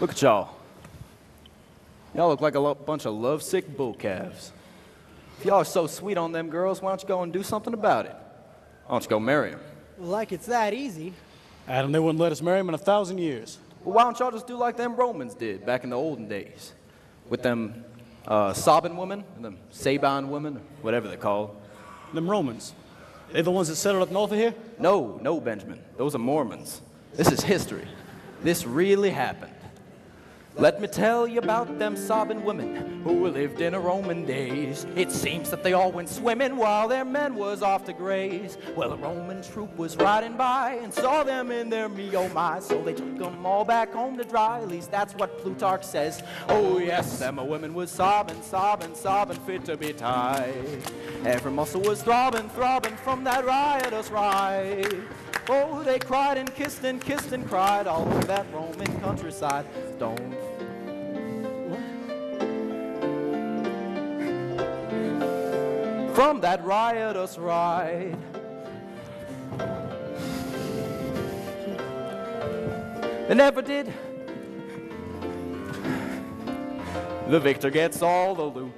Look at y'all. Y'all look like a bunch of lovesick bull calves. If y'all are so sweet on them girls, why don't you go and do something about it? Why don't you go marry them? Like it's that easy. Adam, they wouldn't let us marry him in 1,000 years. Well, why don't y'all just do like them Romans did back in the olden days? With them Sabine women, and them Sabine women, or whatever they're called. Them Romans. They the ones that settled up north of here? No, Benjamin. Those are Mormons. This is history. This really happened. Let me tell you about them Sabine women who lived in the Roman days. It seems that they all went swimming while their men was off to graze. Well, a Roman troop was riding by and saw them in their me-oh-my, so they took them all back home to dry. At least that's what Plutarch says. Oh yes, them women was sobbing, fit to be tied. Every muscle was throbbing from that riotous ride. Oh, they cried and kissed and cried all over that Roman countryside. Don't. From that riotous ride. They never did. The victor gets all the loot.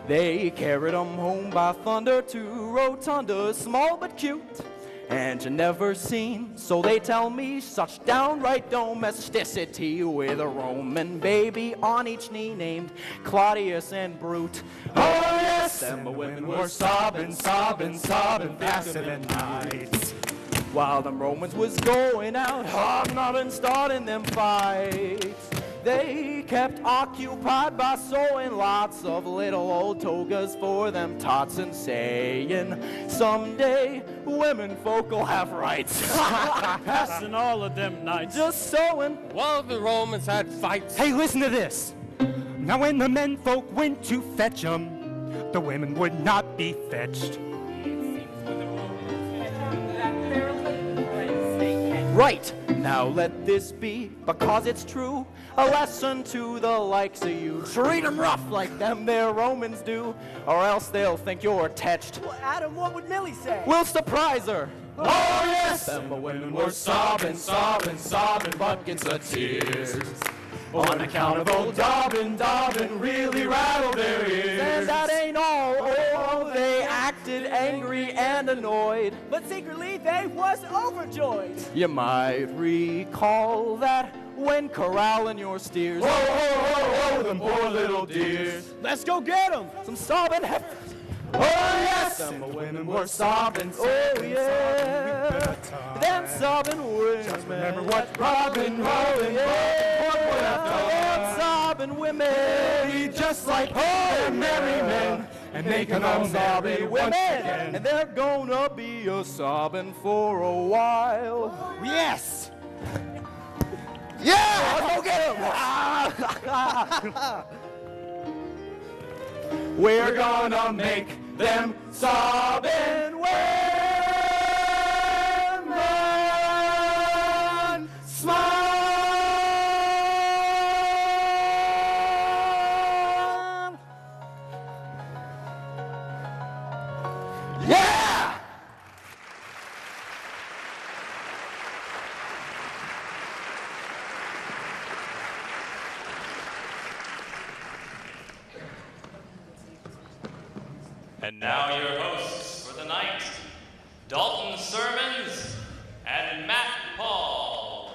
They carried 'em home by thunder to rotundas, small but cute. And you never seen, so they tell me, such downright domesticity with a Roman baby on each knee named Claudius and Brute. Oh yes, them women were sobbing faster than nights, while them Romans was going out hobnobbing, starting them fights. They kept occupied by sewing lots of little old togas for them tots and saying, someday women folk will have rights. Passing all of them nights. Just sewing. While the Romans had fights. Hey, listen to this. Now when the men folk went to fetch 'em, the women would not be fetched. Right. Now let this be, because it's true, a lesson to the likes of you. Treat 'em rough like them there Romans do, or else they'll think you're tetched. Well, Adam, what would Millie say? We'll surprise her. Oh yes! Them women were sobbing buckets of tears, on account of old Dobbin really rattled their ears. And that ain't all. Oh, they acted angry and annoyed, But secretly, they was overjoyed. You might recall that when corralling your steers. Oh, them poor little dears. Let's go get them. Some sobbing heifers. Oh yes, them women were sobbing. Oh yeah, them sobbing women. Just remember what Robin, them sobbing women, just like oh, merry men, and they can all sobbing marry women, once again. and they're gonna be a sobbing for a while. Yes! Yeah, let's go get them. We're gonna make them sobbing women smile. Yeah! And now your hosts for the night, Dalton Sermons and Matt Paul.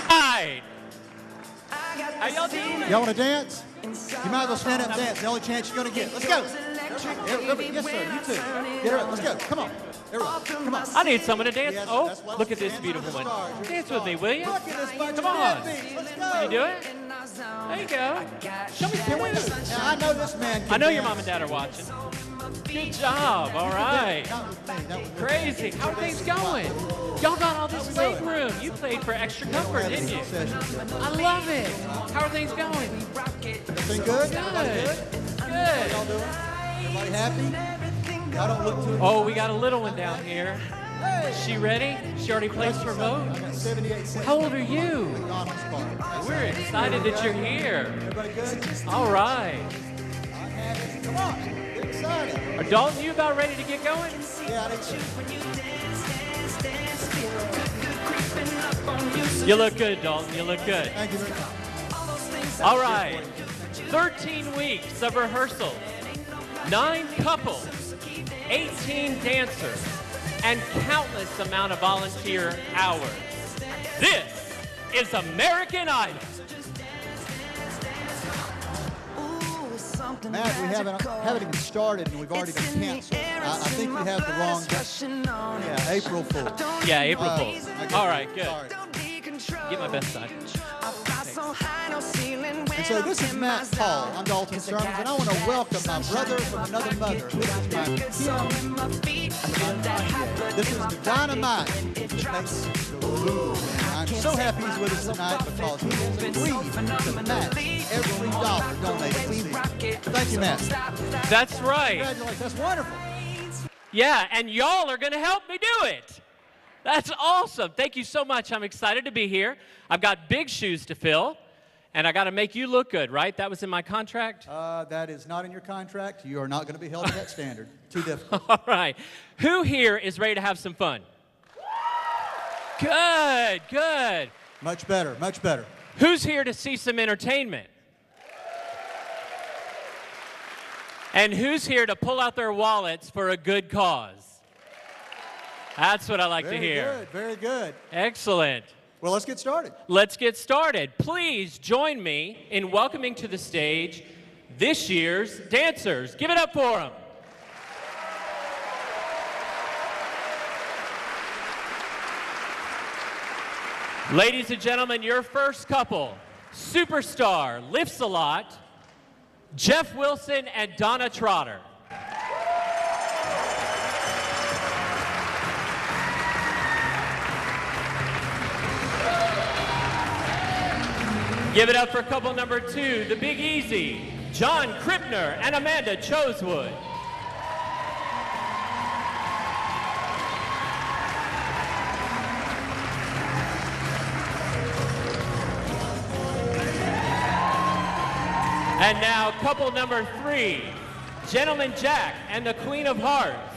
Hi. How y'all doing? Y'all want to dance? You might as well stand up and dance. The only chance you're going to get. Let's go. Yes, sir. You too. Get her up. Let's go. Come on. Everyone. Come on. I need someone to dance. Yes, Oh, that's what look at this stands beautiful for one. the stars. Dance with me, will you? Look at this bunch Come of on. deadbeats. Let's go. You do it? There you go. Show me some moves. Now, I know this man can I know your dance. mom and dad are watching. Good job. All right. That was me. That was me. Crazy. How are things going? Y'all got all this weight room. You played for extra comfort, didn't you? I love it. How are things going? Everything good? Everybody Good. How Good. y'all doing? Everybody happy? I don't look too. Oh, we got a little one down here. She ready? She already placed her vote? I got 78 cents. How old are you? McDonald's bar. We're excited that you're here. Everybody good? All right. Come on. Exciting. Dalton, you about ready to get going? Yeah, I think so. You look good, Dalton. You look good. Thank you very much. All right. 13 weeks of rehearsal, 9 couples, 18 dancers, and countless amount of volunteer hours. This is American Idol. Matt, we haven't even started and we've already been canceled. I think you have the wrong date. Yeah, April Fool. Yeah, April Fool's. I guess- All right, good. Sorry. Get my best side. And so this is Matt Paul. I'm Dalton Sermons, and I want to welcome my brother from another mother. This is my Kim. This is the dynamite that makes the move. I'm so happy he's with us tonight because he has agreed to match every dollar donated to CEDA. Thank you, Matt. That's right. Congratulations. That's wonderful. Yeah, and y'all are going to help me do it. That's awesome. Thank you so much. I'm excited to be here. I've got big shoes to fill, and I got to make you look good, right? That was in my contract? That is not in your contract. You are not going to be held to that standard. Too difficult. All right. Who here is ready to have some fun? Good, good. Much better, much better. Who's here to see some entertainment? And who's here to pull out their wallets for a good cause? That's what I like to hear. Very good, very good. Excellent. Well, let's get started. Let's get started. Please join me in welcoming to the stage this year's dancers. Give it up for them. Ladies and gentlemen, your first couple, superstar, lifts a lot, Jeff Wilson and Donna Trotter. Give it up for couple number 2, the Big Easy, John Krippner and Amanda Chosewood. And now couple number 3, Gentleman Jack and the Queen of Hearts,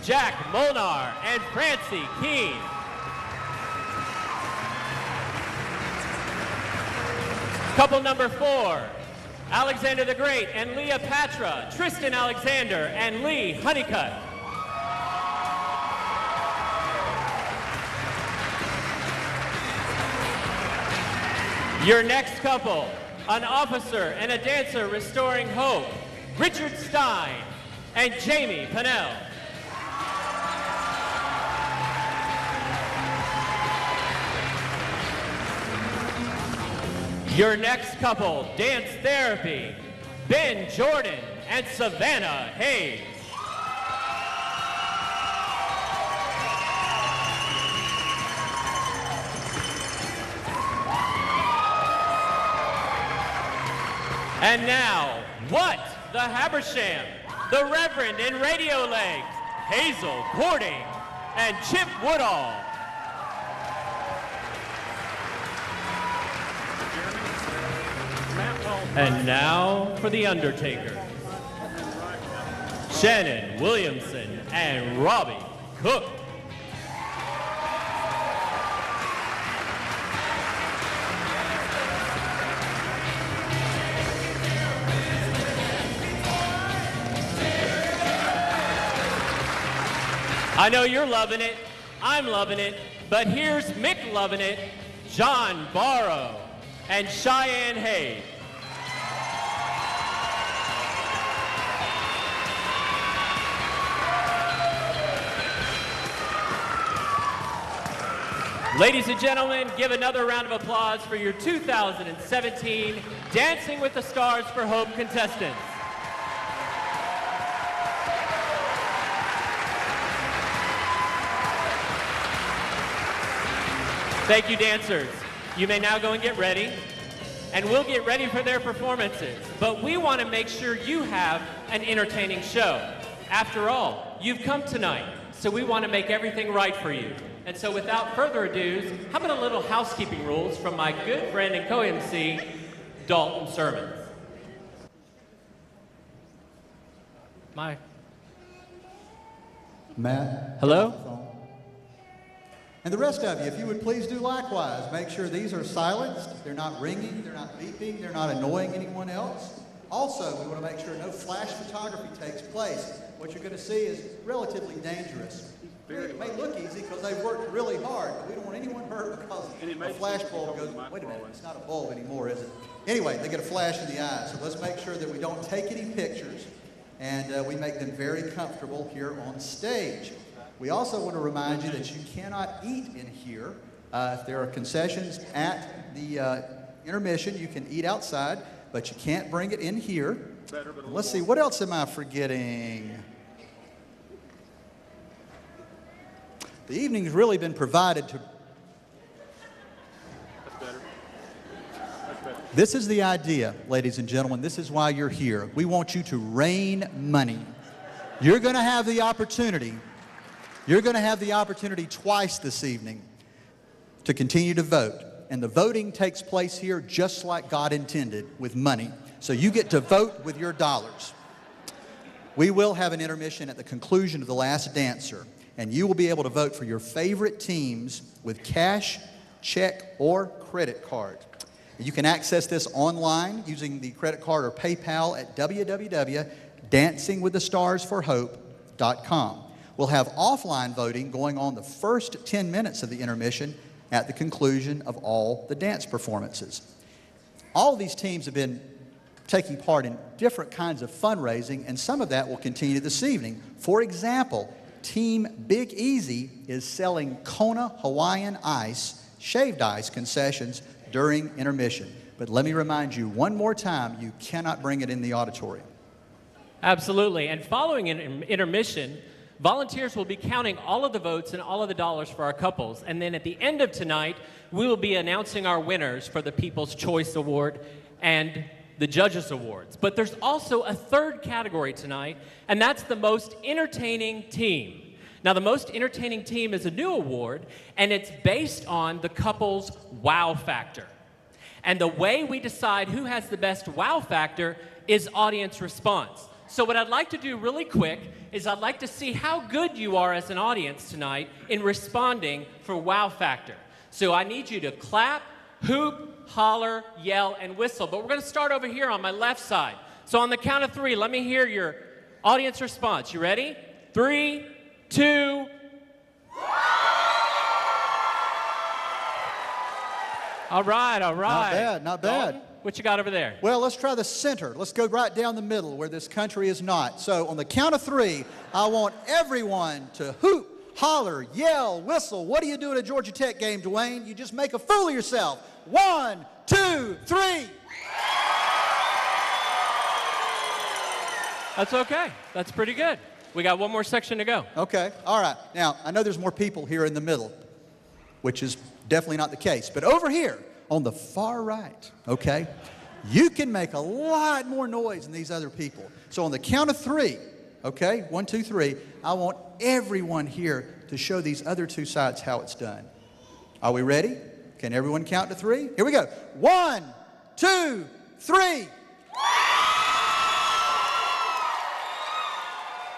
Jack Molnar and Francie Keene. Couple number 4, Alexander the Great and Leopatra, Tristan Alexander and Lee Honeycutt. Your next couple, an officer and a dancer restoring hope, Richard Stein and Jamie Pennell. Your next couple, dance therapy, Ben Jordan and Savannah Hayes. And now, what? The Habersham, the Reverend in Radio Legs, Hazel Gording and Chip Woodall. And now for The Undertaker, Shannon Williamson and Robbie Cook. I know you're loving it, I'm loving it, but here's Mick loving it, John Barrow and Cheyenne Hayes. Ladies and gentlemen, give another round of applause for your 2017 Dancing with the Stars for Hope contestants. Thank you, dancers. You may now go and get ready, and we'll get ready for their performances. But we want to make sure you have an entertaining show. After all, you've come tonight, so we want to make everything right for you. And so without further ado, how about a little housekeeping rules from my good friend and co-MC, Dalton Sermons. My. Matt? Hello? get off the phone. And the rest of you, if you would please do likewise. Make sure these are silenced. They're not ringing. They're not beeping. They're not annoying anyone else. Also, we want to make sure no flash photography takes place. What you're going to see is relatively dangerous. It may look easy because they've worked really hard, but we don't want anyone hurt because a flash bulb goes, wait a minute, it's not a bulb anymore, is it? Anyway, they get a flash in the eye, so let's make sure that we don't take any pictures and we make them very comfortable here on stage. We also want to remind you that you cannot eat in here. If there are concessions at the intermission, you can eat outside, but you can't bring it in here. Let's see, what else am I forgetting? The evening's really been provided to... This is the idea, ladies and gentlemen. This is why you're here. We want you to rain money. You're going to have the opportunity. You're going to have the opportunity twice this evening to continue to vote. And the voting takes place here just like God intended, with money. So you get to vote with your dollars. We will have an intermission at the conclusion of The Last Dancer, and you will be able to vote for your favorite teams with cash, check, or credit card. You can access this online using the credit card or PayPal at www.dancingwiththestarsforhope.com. We'll have offline voting going on the first 10 minutes of the intermission at the conclusion of all the dance performances. All of these teams have been taking part in different kinds of fundraising, and some of that will continue this evening. For example, Team Big Easy is selling Kona Hawaiian Ice, shaved ice concessions during intermission. But let me remind you one more time, you cannot bring it in the auditorium. Absolutely. And following an intermission, volunteers will be counting all of the votes and all of the dollars for our couples. And then at the end of tonight, we will be announcing our winners for the People's Choice Award and the Judges Awards. But there's also a third category tonight, and that's the most entertaining team. Now, the most entertaining team is a new award, and it's based on the couple's wow factor. And the way we decide who has the best wow factor is audience response. So what I'd like to do really quick is I'd like to see how good you are as an audience tonight in responding for wow factor. So I need you to clap, hoop, holler, yell, and whistle. But we're going to start over here on my left side. So on the count of 3, let me hear your audience response. You ready? 3, 2. All right, all right. Not bad, not bad. Dalton, what you got over there? Well, let's try the center. Let's go right down the middle where this country is not. So on the count of 3, I want everyone to hoop, holler, yell, whistle. What do you do at a Georgia Tech game, Dwayne? You just make a fool of yourself. 1, 2, 3. That's okay. That's pretty good. We got one more section to go. Okay, all right. Now, I know there's more people here in the middle, which is definitely not the case. But over here, on the far right, okay, you can make a lot more noise than these other people. So on the count of 3, okay, 1, 2, 3, I want everyone here to show these other two sides how it's done. Are we ready? Can everyone count to 3? Here we go. 1, 2, 3.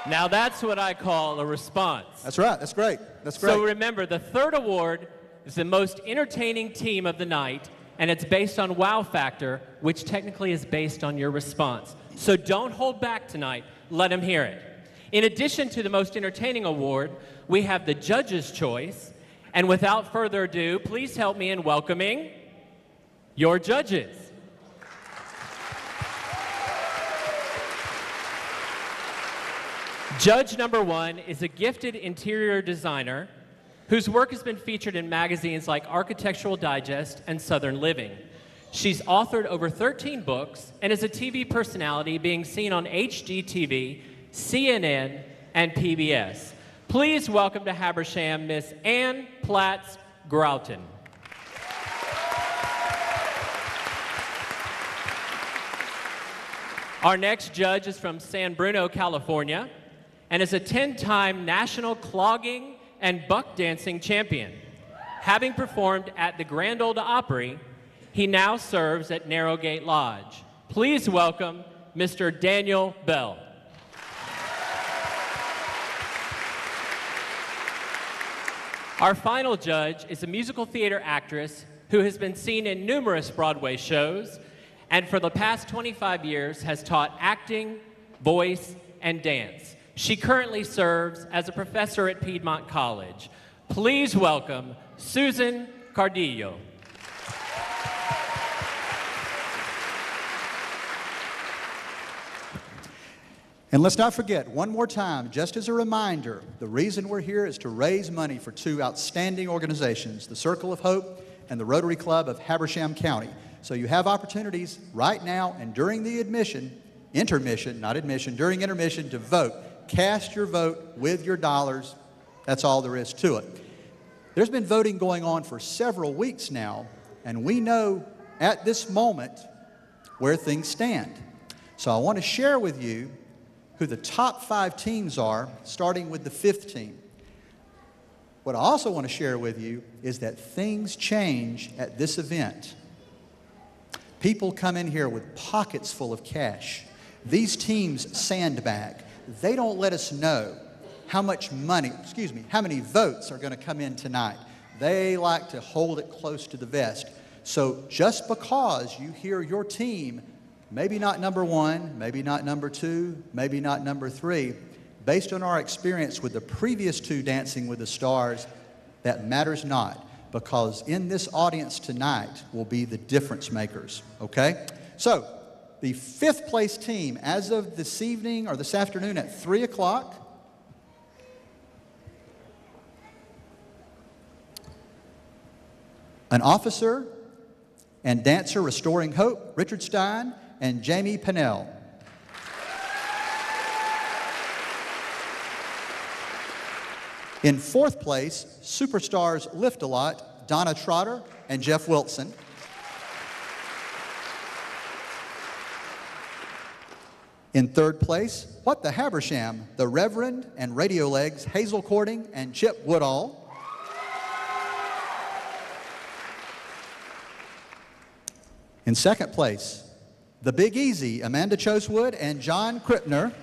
Now that's what I call a response. That's right. That's great. That's great. So remember, the third award is the most entertaining team of the night, and it's based on wow factor, which technically is based on your response. So don't hold back tonight. Let them hear it. In addition to the most entertaining award, we have the Judges' Choice. And without further ado, please help me in welcoming your judges. Judge number 1 is a gifted interior designer whose work has been featured in magazines like Architectural Digest and Southern Living. She's authored over 13 books and is a TV personality being seen on HGTV, CNN, and PBS. Please welcome to Habersham, Miss Ann Platts Grouton. Our next judge is from San Bruno, California, and is a 10-time national clogging and buck dancing champion. Having performed at the Grand Ole Opry, he now serves at Narrowgate Lodge. Please welcome Mr. Daniel Bell. Our final judge is a musical theater actress who has been seen in numerous Broadway shows and for the past 25 years has taught acting, voice, and dance. She currently serves as a professor at Piedmont College. Please welcome Susan Cardillo. And let's not forget, one more time, just as a reminder, the reason we're here is to raise money for two outstanding organizations, the Circle of Hope and the Rotary Club of Habersham County. So you have opportunities right now and during the intermission to vote. Cast your vote with your dollars. That's all there is to it. There's been voting going on for several weeks now, and we know at this moment where things stand. So I want to share with you who the top 5 teams are, starting with the 5th team. What I also want to share with you is that things change at this event. People come in here with pockets full of cash. These teams sandbag. They don't let us know how many votes are going to come in tonight. They like to hold it close to the vest. So just because you hear your team, maybe not number 1, maybe not number 2, maybe not number 3, based on our experience with the previous 2 Dancing with the Stars, that matters not, because in this audience tonight will be the difference makers, okay? So, the 5th place team, as of this evening or this afternoon at 3 o'clock, an officer and dancer restoring hope, Richard Stein and Jamie Pennell. In 4th place, Superstars Lift a Lot, Donna Trotter and Jeff Wilson. In 3rd place, What the Habersham, the Reverend and Radio Legs, Hazel Cording and Chip Woodall. In 2nd place, The Big Easy, Amanda Chosewood and John Krippner.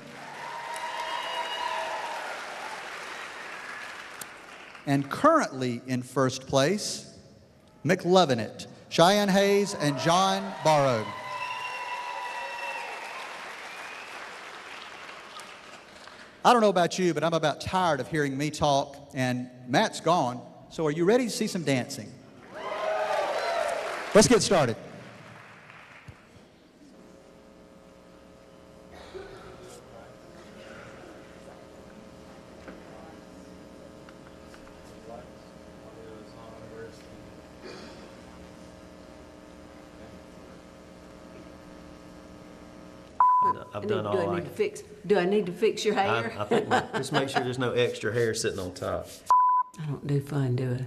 And currently in 1st place, McLovin' It, Cheyenne Hayes and John Barrow. I don't know about you, but I'm about tired of hearing me talk, and Matt's gone. So are you ready to see some dancing? Let's get started. I've done all I can. Do I need to fix your hair? I think just make sure there's no extra hair sitting on top. I don't do fun, do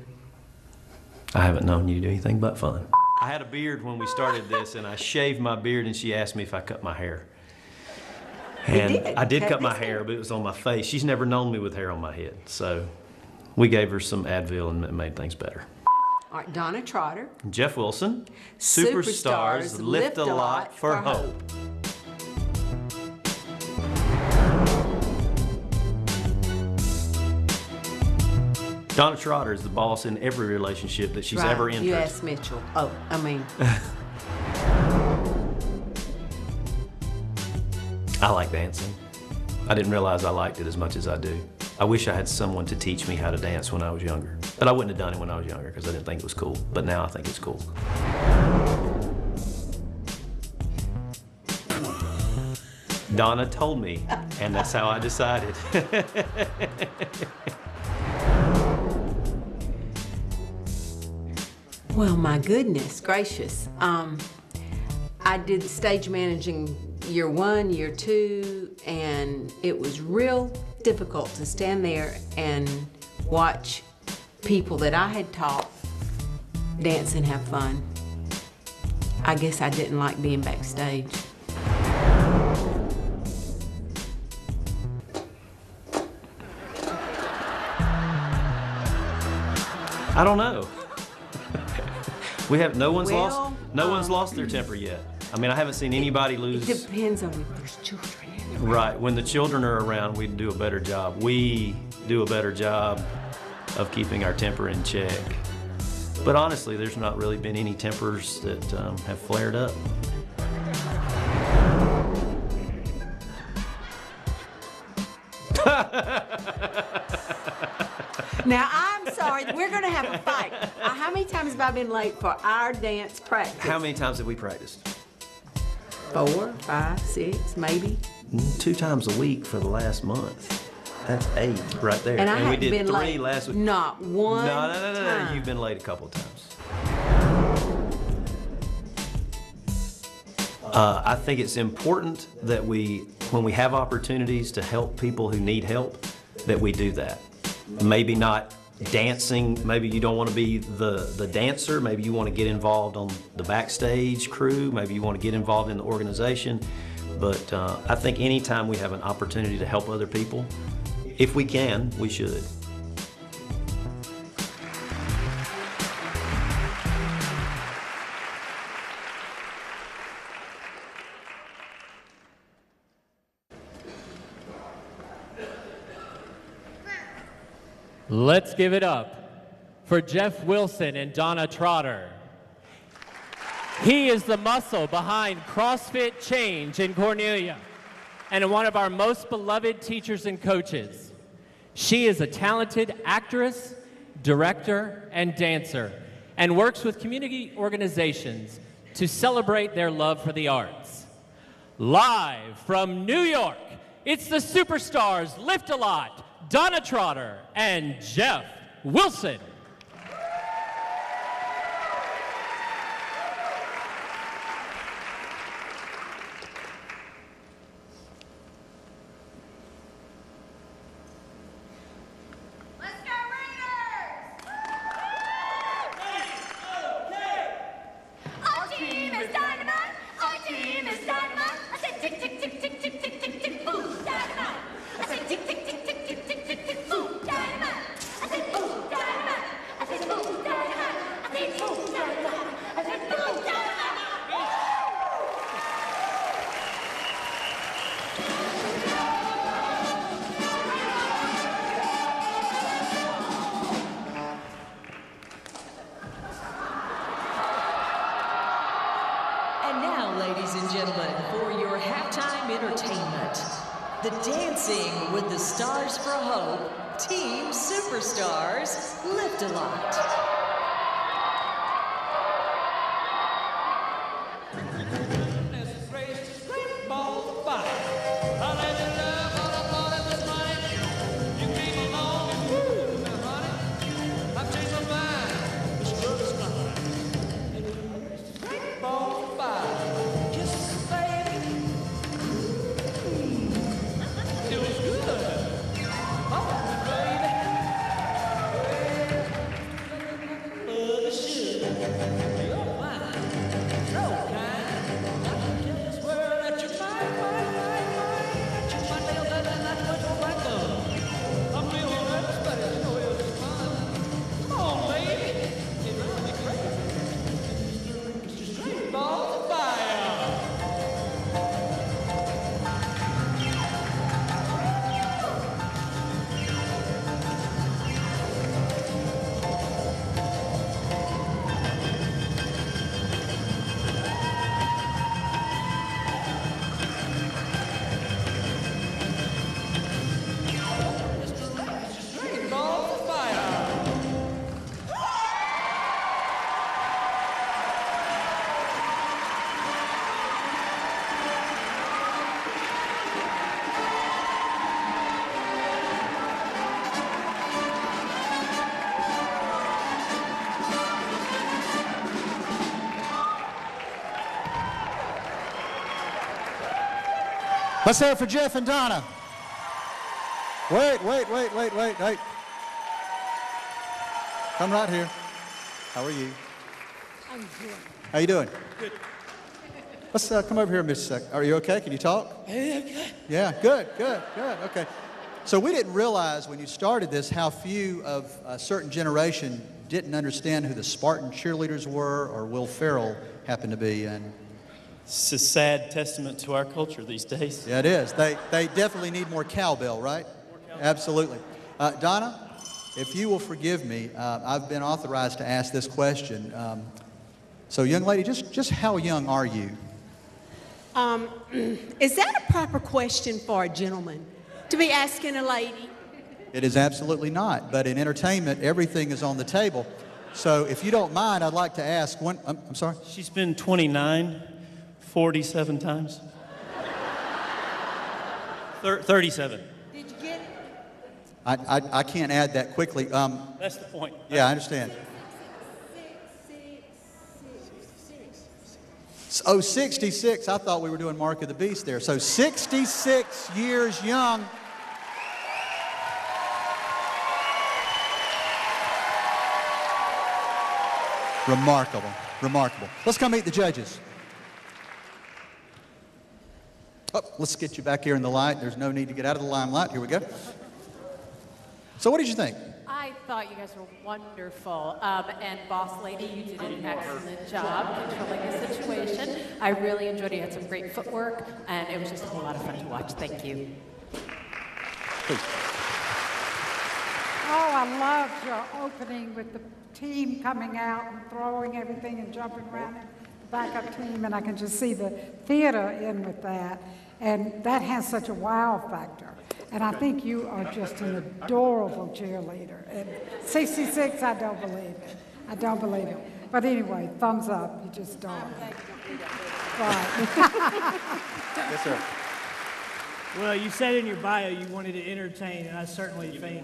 I? I haven't known you to do anything but fun. I had a beard when we started this, and I shaved my beard, and she asked me if I cut my hair. And I did cut my hair, but it was on my face. She's never known me with hair on my head, so we gave her some Advil, and it made things better. All right, Donna Trotter. Jeff Wilson. Superstars lift a lot for hope. Donna Trotter is the boss in every relationship that she's ever entered. U.S. Mitchell. Oh, I mean. I like dancing. I didn't realize I liked it as much as I do. I wish I had someone to teach me how to dance when I was younger. But I wouldn't have done it when I was younger because I didn't think it was cool. But now I think it's cool. Donna told me, and that's how I decided. Well, my goodness gracious. I did stage managing year 1, year 2, and it was real difficult to stand there and watch people that I had taught dance and have fun. I guess I didn't like being backstage. I don't know. We have no one's lost their temper yet. I mean, I haven't seen anybody lose. It depends on if there's children in the room. Right. When the children are around, we do a better job. We do a better job of keeping our temper in check. But honestly, there's not really been any tempers that have flared up. Now, I'm sorry, we're gonna have a fight. How many times have I been late for our dance practice? How many times have we practiced? 4, 5, 6, maybe. 2 times a week for the last month. That's 8 right there. And I we haven't did been 3 late. last week. Not one No. time. You've been late a couple times. I think it's important that when we have opportunities to help people who need help, that we do that. Maybe not dancing, maybe you don't want to be the dancer, maybe you want to get involved on the backstage crew, maybe you want to get involved in the organization, but I think anytime we have an opportunity to help other people, if we can, we should. Let's give it up for Jeff Wilson and Donna Trotter. He is the muscle behind CrossFit Change in Cornelia and one of our most beloved teachers and coaches. She is a talented actress, director, and dancer, and works with community organizations to celebrate their love for the arts. Live from New York, it's the superstars Lift a Lot, Donna Trotter, and Jeff Wilson. And now, ladies and gentlemen, for your halftime entertainment, the Dancing with the Stars for Hope Team Superstars Lift a Lot. Let's hear it for Jeff and Donna. Wait. Come right here. How are you? I'm good. How you doing? Good. Let's come over here, Miss Sec. Are you okay? Can you talk? Yeah, good. Okay. So we didn't realize when you started this how few of a certain generation didn't understand who the Spartan cheerleaders were or Will Ferrell happened to be. And it's a sad testament to our culture these days. yeah, it is. They definitely need more cowbell, right? Absolutely. Donna, if you will forgive me, I've been authorized to ask this question. So, young lady, just how young are you? Is that a proper question for a gentleman to be asking a lady? It is absolutely not. But in entertainment, everything is on the table. So, if you don't mind, I'd like to ask one. I'm sorry? She's been 29 47 times. 37. Did you get it? I can't add that quickly. That's the point. Yeah, I understand. Oh, 66. I thought we were doing Mark of the Beast there. So 66 years young. Remarkable. Remarkable. Let's come meet the judges. Oh, let's get you back here in the light. There's no need to get out of the limelight. Here we go. So what did you think? I thought you guys were wonderful. And Boss Lady, you did an excellent job controlling the situation. I really enjoyed it. You had some great footwork, and it was just a whole lot of fun to watch. Thank you. Please. Oh, I loved your opening with the team coming out and throwing everything and jumping around and the backup team, and I can just see the theater in with that. And that has such a wow factor. And I think you are just an adorable cheerleader. And 66, I don't believe it. I don't believe it. But anyway, thumbs up. You just don't. Right. Yes, sir. Well, you said in your bio you wanted to entertain, and I certainly think,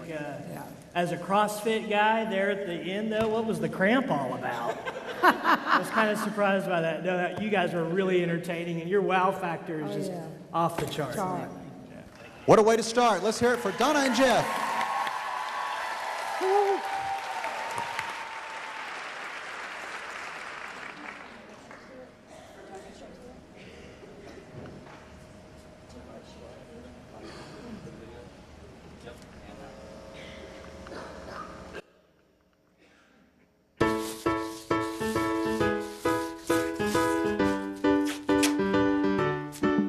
as a CrossFit guy, there at the end, though, what was the cramp all about? I was kind of surprised by that. No, you guys were really entertaining, and your wow factor is just off the chart. What a way to start. Let's hear it for Donna and Jeff.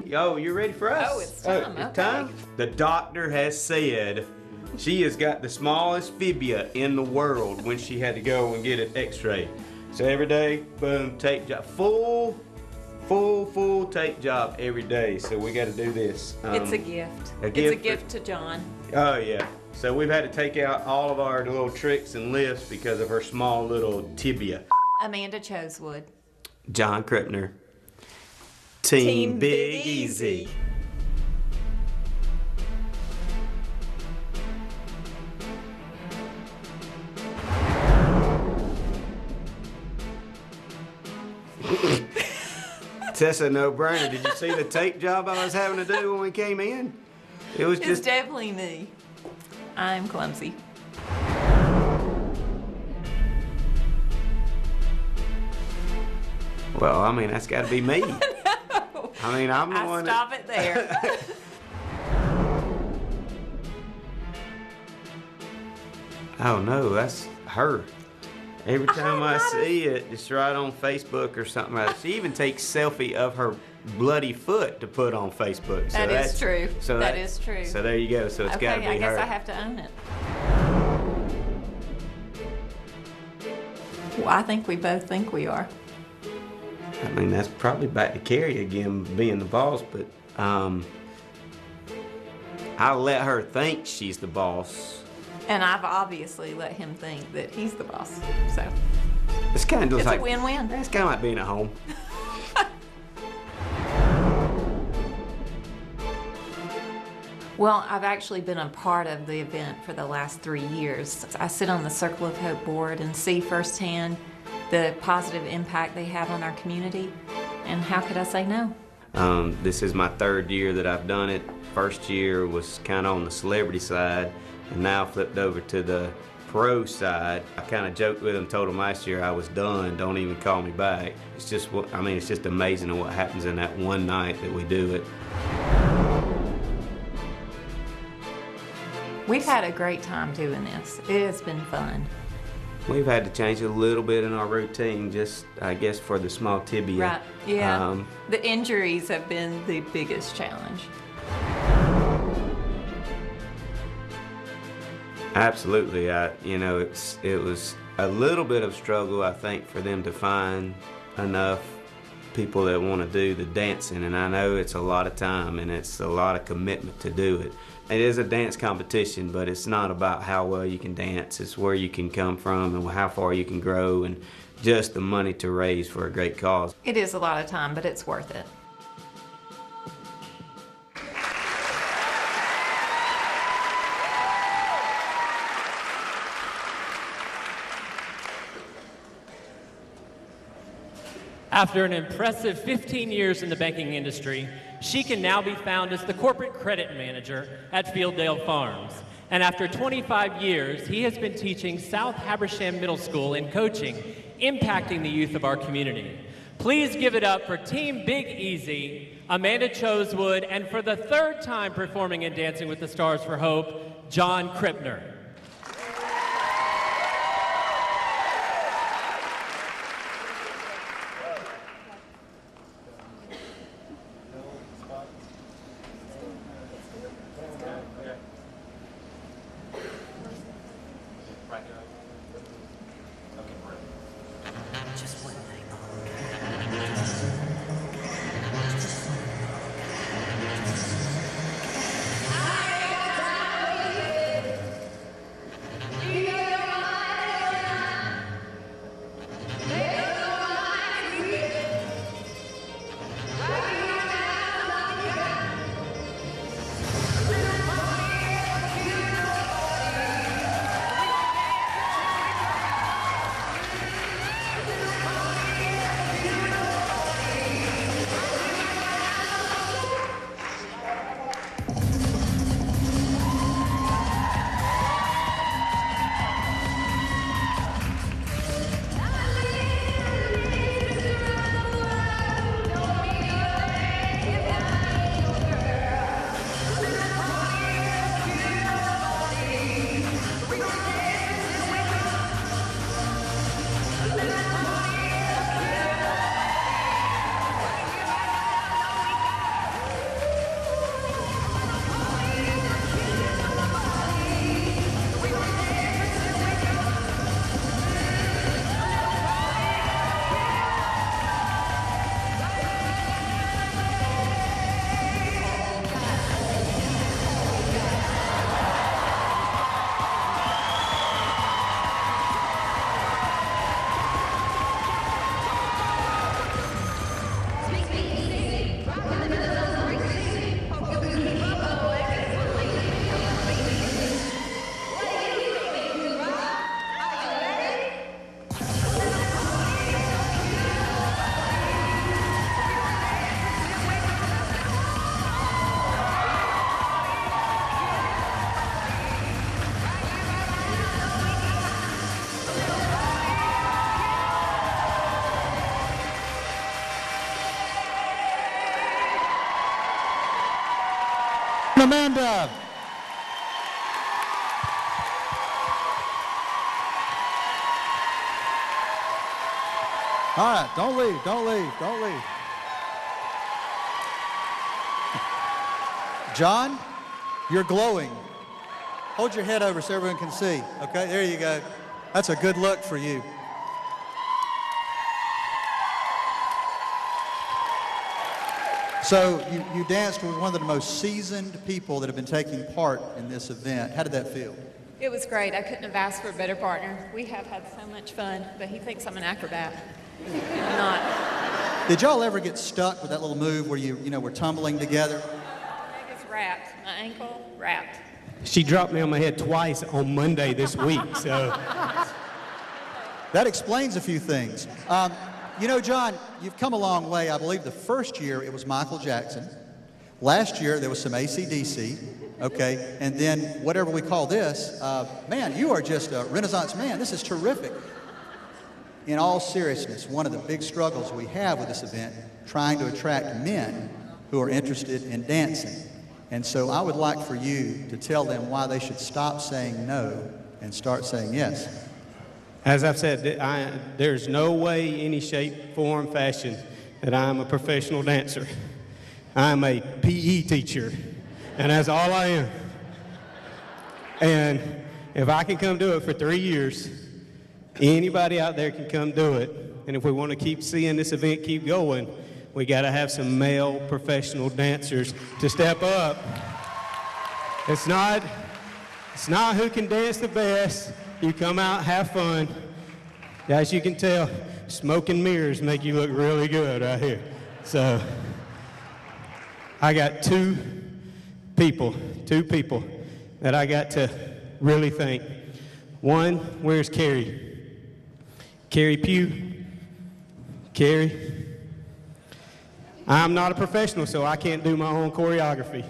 Yo, you ready for us? Oh, it's time. It's time? The doctor has said she has got the smallest fibula in the world when she had to go and get an x-ray. So every day, boom, tape job. Full tape job every day. So we got to do this. It's a gift. It's a gift to John. Oh, yeah. So we've had to take out all of our little tricks and lifts because of her small little tibia. Amanda Chosewood. John Krippner. Team Big Easy. Tessa, no-brainer. Did you see the tape job I was having to do when we came in? It was It's just... definitely me. I'm clumsy. Well, I mean, that's got to be me. I mean, I'm the one Stop it there. Oh, no, that's her. Every time I see it, it's right on Facebook or something like that. She even takes selfie of her bloody foot to put on Facebook. So That is true. So That is true. So there you go. So it's got to be her. I guess I have to own it. Well, I think we both think we are. I mean, that's probably back to Carrie again, being the boss, but I let her think she's the boss. And I've obviously let him think that he's the boss. So It's kind of it's like a win-win. It's kind of like being at home. Well, I've actually been a part of the event for the last 3 years. I sit on the Circle of Hope board and see firsthand the positive impact they have on our community, and how could I say no? This is my 3rd year that I've done it. First year was kind of on the celebrity side, and now flipped over to the pro side. I kind of joked with them, told them last year I was done, don't even call me back. It's just, it's just amazing what happens in that one night that we do it. We've had a great time doing this. It has been fun. We've had to change a little bit in our routine, just, I guess, for the small tibia. Right, yeah. The injuries have been the biggest challenge. Absolutely. It was a little bit of struggle, I think, for them to find enough people that want to do the dancing, and I know it's a lot of time and it's a lot of commitment to do it. It is a dance competition, but it's not about how well you can dance. It's where you can come from and how far you can grow, and just the money to raise for a great cause. It is a lot of time, but it's worth it. After an impressive 15 years in the banking industry, she can now be found as the corporate credit manager at Fielddale Farms. And after 25 years, he has been teaching South Habersham Middle School in coaching, impacting the youth of our community. Please give it up for Team Big Easy, Amanda Chosewood, and for the third time performing in Dancing with the Stars for Hope, John Krippner. Amanda. All right, don't leave, don't leave, don't leave. John, you're glowing. Hold your head over so everyone can see. Okay, there you go. That's a good look for you. So you danced with one of the most seasoned people that have been taking part in this event. How did that feel? It was great. I couldn't have asked for a better partner. We have had so much fun, but he thinks I'm an acrobat. I'm not. Did y'all ever get stuck with that little move where you were tumbling together? My leg is wrapped. My ankle wrapped. She dropped me on my head twice on Monday this week, so. That explains a few things. You know, John, you've come a long way. I believe the first year it was Michael Jackson. Last year there was some AC/DC, okay? And then whatever we call this, man, you are just a Renaissance man. This is terrific. In all seriousness, one of the big struggles we have with this event, trying to attract men who are interested in dancing. And so I would like for you to tell them why they should stop saying no and start saying yes. As I've said, there's no way, any shape, form, fashion that I'm a professional dancer. I'm a PE teacher, and that's all I am. And if I can come do it for 3 years, anybody out there can come do it. And if we want to keep seeing this event keep going, we got to have some male professional dancers to step up. It's not who can dance the best. You come out, have fun. As you can tell, smoke and mirrors make you look really good right here. So I got two people that I got to really thank. One, where's Carrie? Carrie Pugh. Carrie. I'm not a professional, so I can't do my own choreography.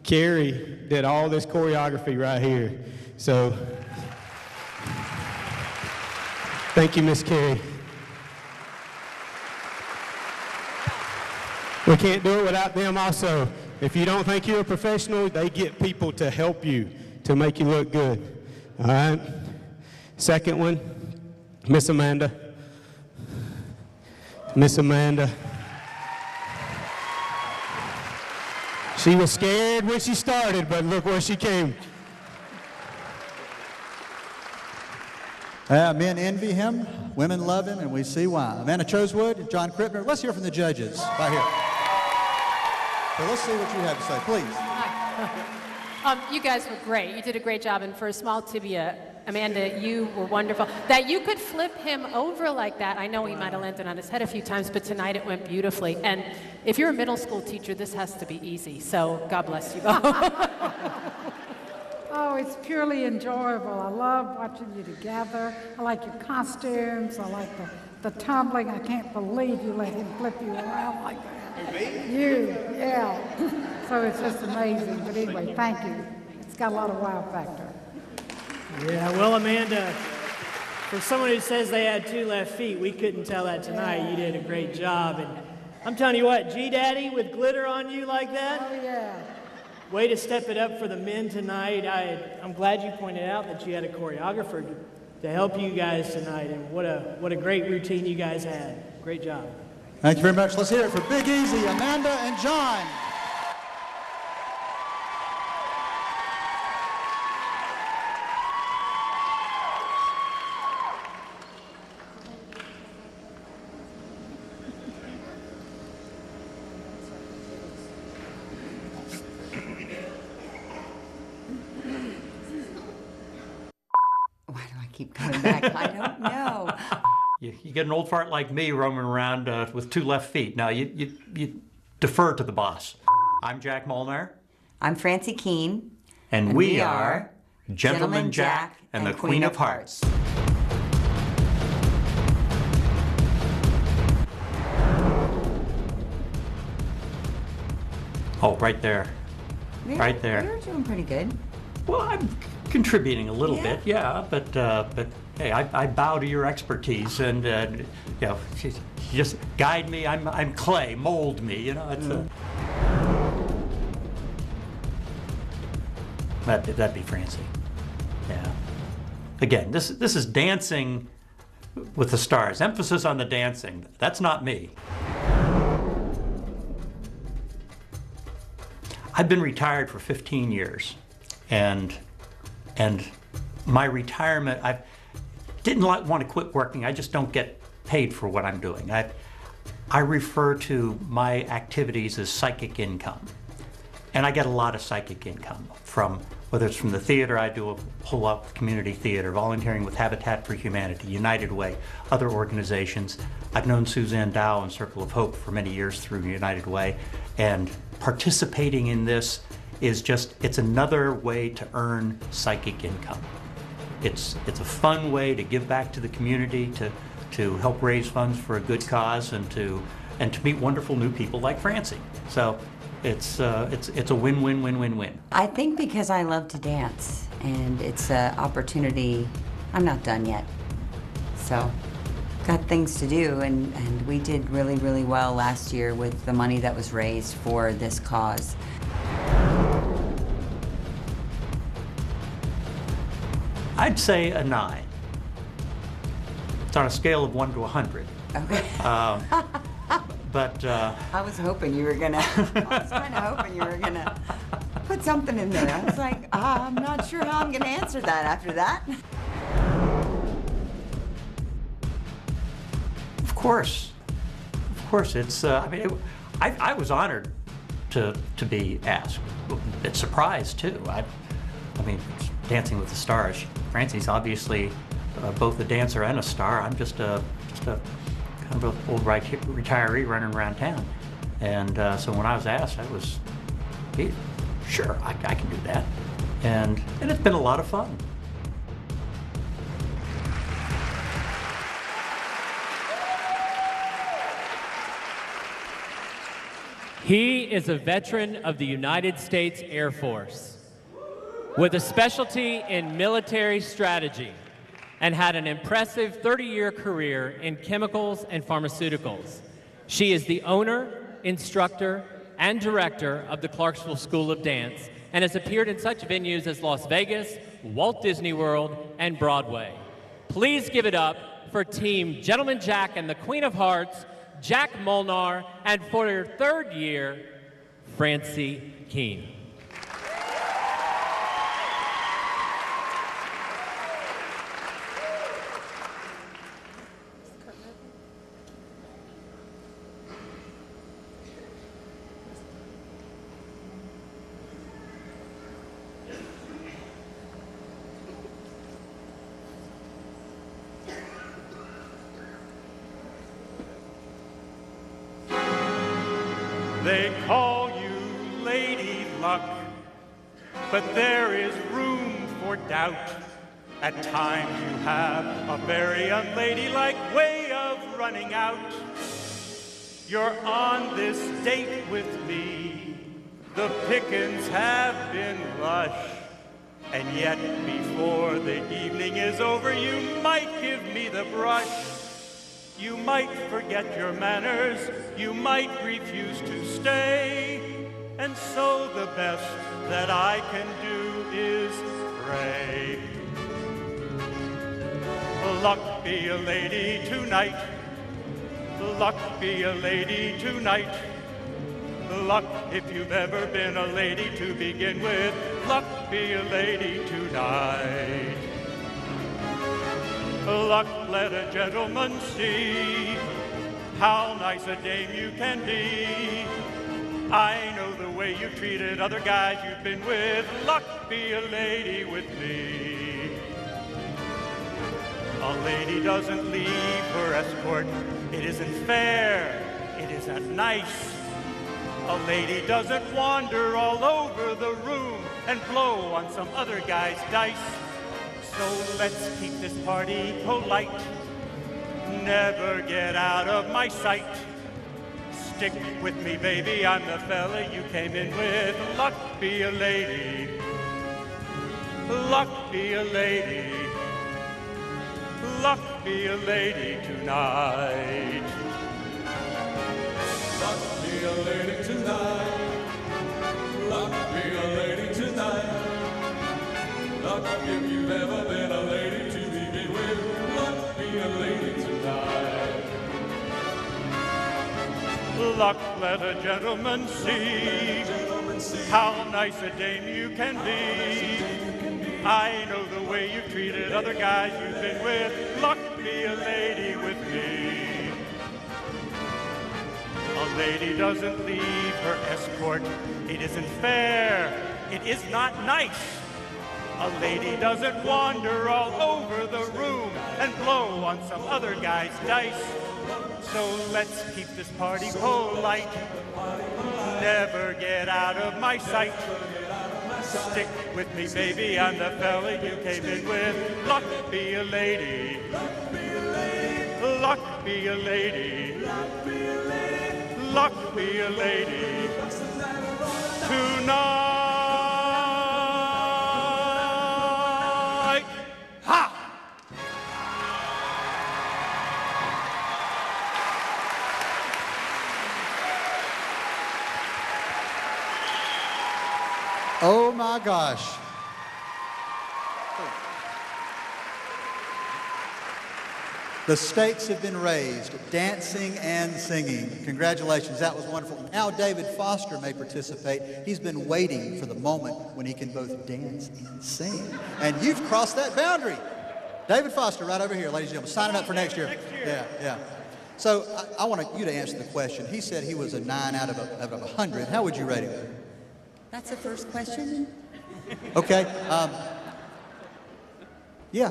Carrie did all this choreography right here. So thank you, Miss Carrie. We can't do it without them also. If you don't think you're a professional, they get people to help you to make you look good. All right? Second one, Miss Amanda. Miss Amanda. She was scared when she started, but look where she came. Men envy him, women love him, and we see why. Amanda Chosewood, John Krippner. Let's hear from the judges right here. So let's see what you have to say, please. You guys were great. You did a great job, and for a small tibia, Amanda, you were wonderful. That you could flip him over like that, I know he might have landed on his head a few times, but tonight it went beautifully. And if you're a middle school teacher, this has to be easy, so God bless you both. Oh, it's purely enjoyable. I love watching you together. I like your costumes. I like the tumbling. I can't believe you let him flip you around like that. You, yeah. So it's just amazing. But anyway, thank you. It's got a lot of wow factor. Yeah, well, Amanda, for someone who says they had 2 left feet, we couldn't tell that tonight. You did a great job. And I'm telling you what, G-Daddy with glitter on you like that? Oh, yeah. Way to step it up for the men tonight. I'm glad you pointed out that you had a choreographer to help you guys tonight. And what a great routine you guys had. Great job. Thank you very much. Let's hear it for Big Easy, Amanda, and John. Why do I keep coming back? I don't know. You get an old fart like me roaming around with 2 left feet. Now, you defer to the boss. I'm Jack Molnar. I'm Francie Keene. And we are Gentleman Jack and the Queen of Hearts. Oh, right there. Right there. You're doing pretty good. Well, I'm contributing a little bit, yeah, but hey, I bow to your expertise, and you know, just guide me. I'm clay, mold me, you know. It's that'd be Francie. Yeah. Again, this is dancing with the stars. Emphasis on the dancing. That's not me. I've been retired for 15 years, and my retirement, I didn't want to quit working. I just don't get paid for what I'm doing. I refer to my activities as psychic income. And I get a lot of psychic income from, whether it's from the theater, I do a whole lot of community theater, volunteering with Habitat for Humanity, United Way, other organizations. I've known Suzanne Dow and Circle of Hope for many years through United Way, and participating in this is just, it's another way to earn psychic income. It's a fun way to give back to the community, to help raise funds for a good cause, and to meet wonderful new people like Francie. So it's a win-win-win-win-win. I think because I love to dance, and it's an opportunity. I'm not done yet, so got things to do, and we did really, really well last year with the money that was raised for this cause. I'd say a 9. It's on a scale of 1 to 100. Okay. But I was hoping you were gonna. I was kind of hoping you were gonna put something in there. I was like, I'm not sure how I'm going to answer that after that. Of course. Of course, it's, I was honored to be asked. A bit surprised, too. I mean, it's Dancing with the Stars. Francie's obviously both a dancer and a star. I'm just a kind of an old retiree running around town. And so when I was asked, I was, hey, sure, I can do that. And it's been a lot of fun. He is a veteran of the United States Air Force with a specialty in military strategy and had an impressive 30-year career in chemicals and pharmaceuticals. She is the owner, instructor, and director of the Clarksville School of Dance and has appeared in such venues as Las Vegas, Walt Disney World, and Broadway. Please give it up for Team Gentleman Jack and the Queen of Hearts, Jack Molnar, and for her third year, Francie Keene. They call you Lady Luck, but there is room for doubt. At times you have a very unladylike way of running out. You're on this date with me. The pickings have been lush. And yet before the evening is over, you might give me the brush. You might forget your manners, you might refuse to stay, and so the best that I can do is pray. Luck be a lady tonight, luck be a lady tonight. Luck if you've ever been a lady to begin with, luck be a lady tonight. Luck, let a gentleman see how nice a dame you can be. I know the way you've treated other guys you've been with. Luck, be a lady with me. A lady doesn't leave her escort. It isn't fair. It isn't nice. A lady doesn't wander all over the room and blow on some other guy's dice. So let's keep this party polite. Never get out of my sight. Stick with me, baby, I'm the fella you came in with. Luck be a lady. Luck be a lady. Luck be a lady tonight. Luck be a lady tonight. Luck be a lady tonight. Luck if you've ever been a lady to begin with. Luck be a lady tonight. Luck, let a gentleman see how nice a dame you can be. I know the way you've treated other guys you've been with. Luck, be a lady with me. A lady doesn't leave her escort. It isn't fair. It is not nice. A lady doesn't wander all over the room and blow on some other guy's dice. So let's keep this party polite. Never get out of my sight. Stick with me, baby, I'm the fella you came in with. Luck be a lady. Luck be a lady. Luck be a lady. Tonight. Ha! Oh my gosh. The stakes have been raised, dancing and singing. Congratulations, that was wonderful. Now David Foster may participate. He's been waiting for the moment when he can both dance and sing. And you've crossed that boundary. David Foster, right over here, ladies and gentlemen, signing up for next year. Yeah. So I want you to answer the question. He said he was a 9 out of 100. How would you rate him? That's the first question? Okay. Yeah.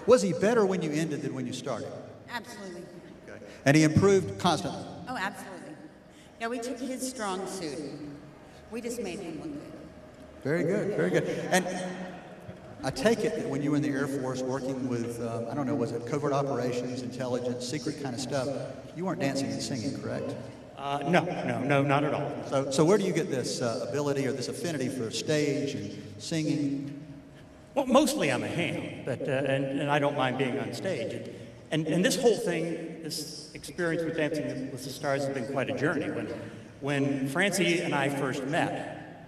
Was he better when you ended than when you started? Absolutely. And he improved constantly? Oh, absolutely. Yeah, we took his strong suit. We just made him look good. Very good, very good. And I take it that when you were in the Air Force working with, I don't know, was it covert operations, intelligence, secret kind of stuff, you weren't dancing and singing, correct? No, not at all. So where do you get this ability or this affinity for stage and singing? Well, mostly I'm a ham, but and I don't mind being on stage. And this whole thing, this experience with Dancing with the Stars has been quite a journey. When Francie and I first met,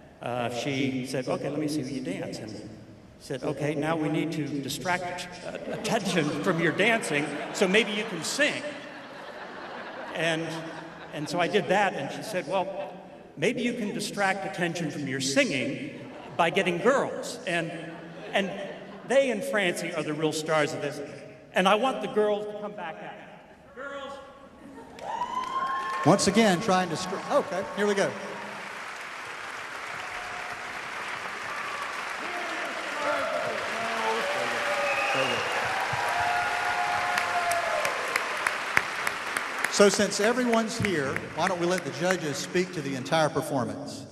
she said, okay, let me see you dance. And said, okay, now we need to distract attention from your dancing, so maybe you can sing. And so I did that, and she said, well, maybe you can distract attention from your singing by getting girls. And they and Francie are the real stars of this. And I want the girls to come back at it. Girls. Once again, trying to... Okay, here we go. So since everyone's here, why don't we let the judges speak to the entire performance?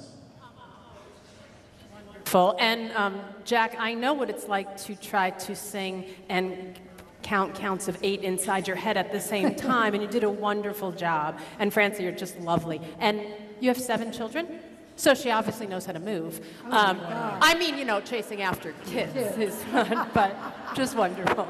And Jack, I know what it's like to try to sing and count counts of 8 inside your head at the same time, and you did a wonderful job. And Francie, you're just lovely. And you have 7 children? So she obviously knows how to move. I mean, you know, chasing after kids is fun, but just wonderful.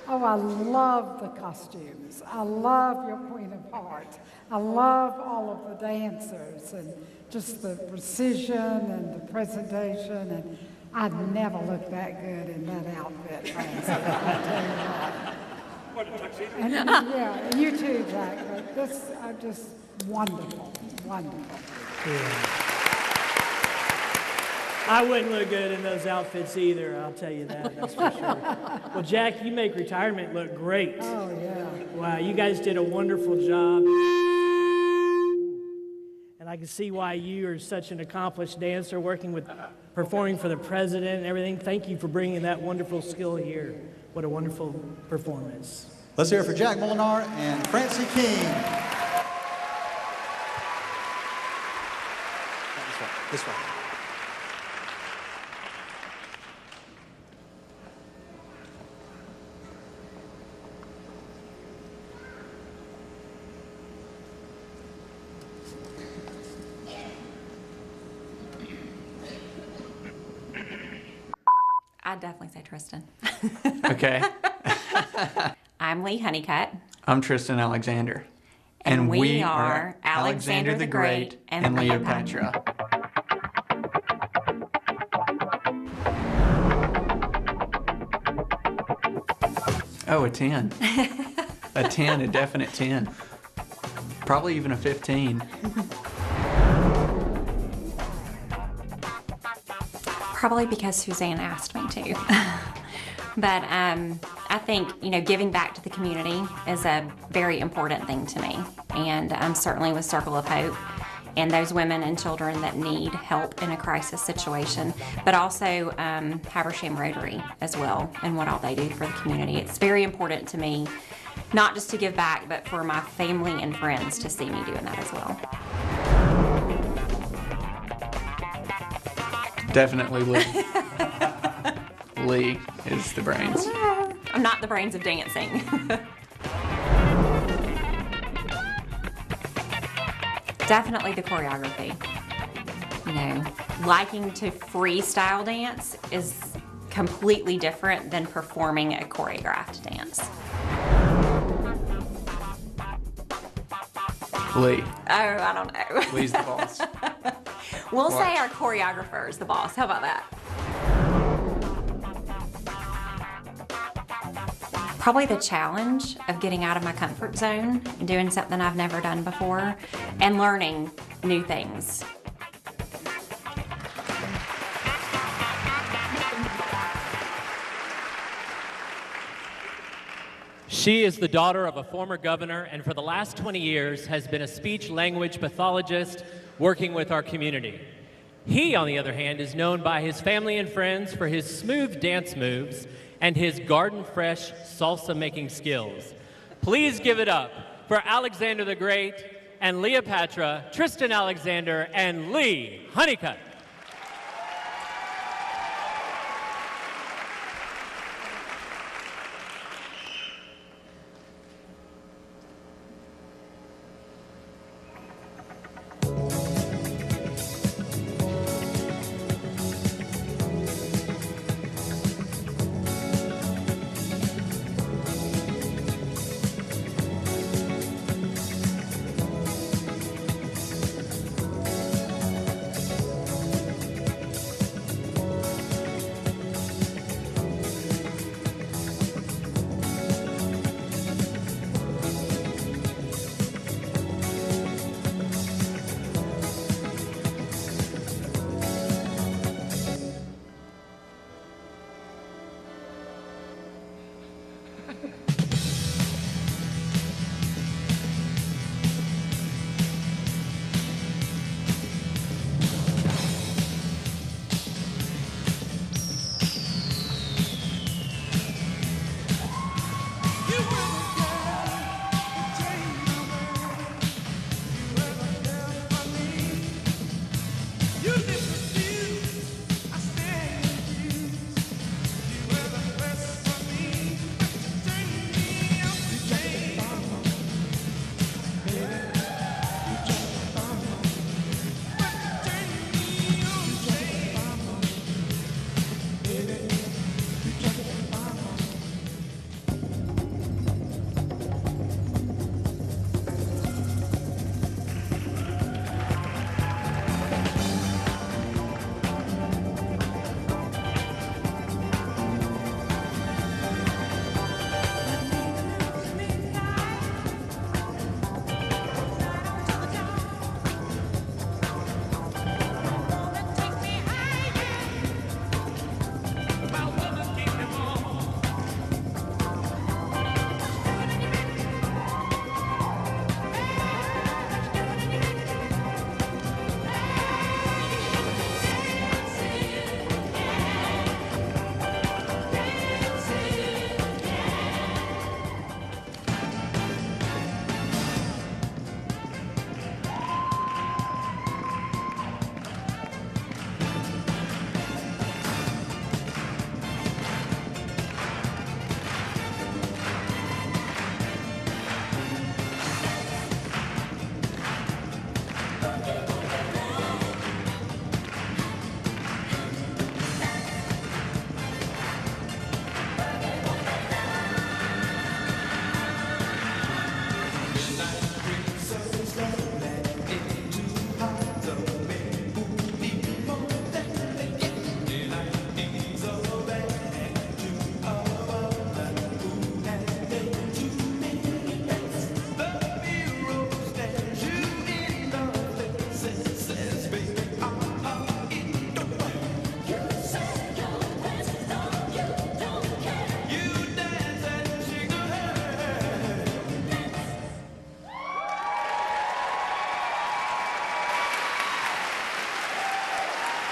Oh, I love the costumes. I love your Queen of Hearts. I love all of the dancers and just the precision and the presentation. And I'd never looked that good in that outfit, Francie. I'll tell you what. And, yeah, and you too, Jack. But this are just wonderful, wonderful. Yeah. I wouldn't look good in those outfits either, I'll tell you that, that's for sure. Well, Jack, you make retirement look great. Oh, yeah. Wow, you guys did a wonderful job. And I can see why you are such an accomplished dancer, performing for the president and everything. Thank you for bringing that wonderful skill here. What a wonderful performance. Let's hear it for Jack Molinar and Francie King. This one. I'd definitely say Tristan. Okay. I'm Lee Honeycutt. I'm Tristan Alexander. And we are Alexander the Great and Cleopatra. Oh, a 10. A 10, a definite 10. Probably even a 15. Probably because Suzanne asked me to. But I think, giving back to the community is a very important thing to me. And certainly with Circle of Hope and those women and children that need help in a crisis situation, but also Habersham Rotary as well and what all they do for the community. It's very important to me, not just to give back, but for my family and friends to see me doing that as well. Definitely Lee. Lee is the brains. I'm not the brains of dancing. Definitely the choreography. Liking to freestyle dance is completely different than performing a choreographed dance. Lee. Oh, I don't know. Lee's the boss. We'll say our choreographer is the boss. How about that? probably the challenge of getting out of my comfort zone and doing something I've never done before and learning new things. She is the daughter of a former governor and for the last 20 years has been a speech-language pathologist working with our community. He, on the other hand, is known by his family and friends for his smooth dance moves and his garden-fresh salsa-making skills. Please give it up for Alexander the Great and Cleopatra, Tristan Alexander, and Lee Honeycutt.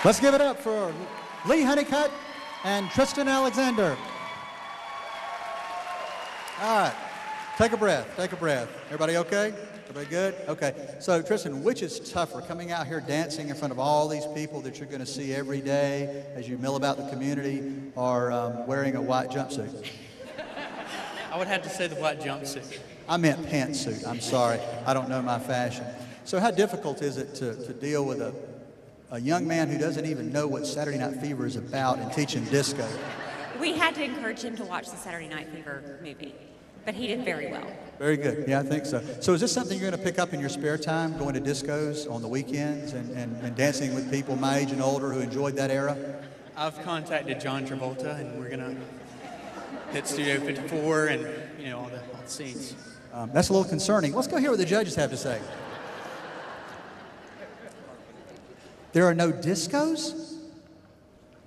Let's give it up for Lee Honeycutt and Tristan Alexander. All right, take a breath, take a breath. Everybody okay? Everybody good? Okay, so Tristan, which is tougher, coming out here dancing in front of all these people that you're going to see every day as you mill about the community, or wearing a white jumpsuit? I would have to say the white jumpsuit. I meant pantsuit, I'm sorry. I don't know my fashion. So how difficult is it to deal with a young man who doesn't even know what Saturday Night Fever is about and teach him disco? We had to encourage him to watch the Saturday Night Fever movie, but he did very well. Very good. Yeah, I think so. So is this something you're going to pick up in your spare time, going to discos on the weekends and dancing with people my age and older who enjoyed that era? I've contacted John Travolta, and we're going to hit Studio 54 and, you know, all the scenes. That's a little concerning. Let's go hear what the judges have to say. There are no discos?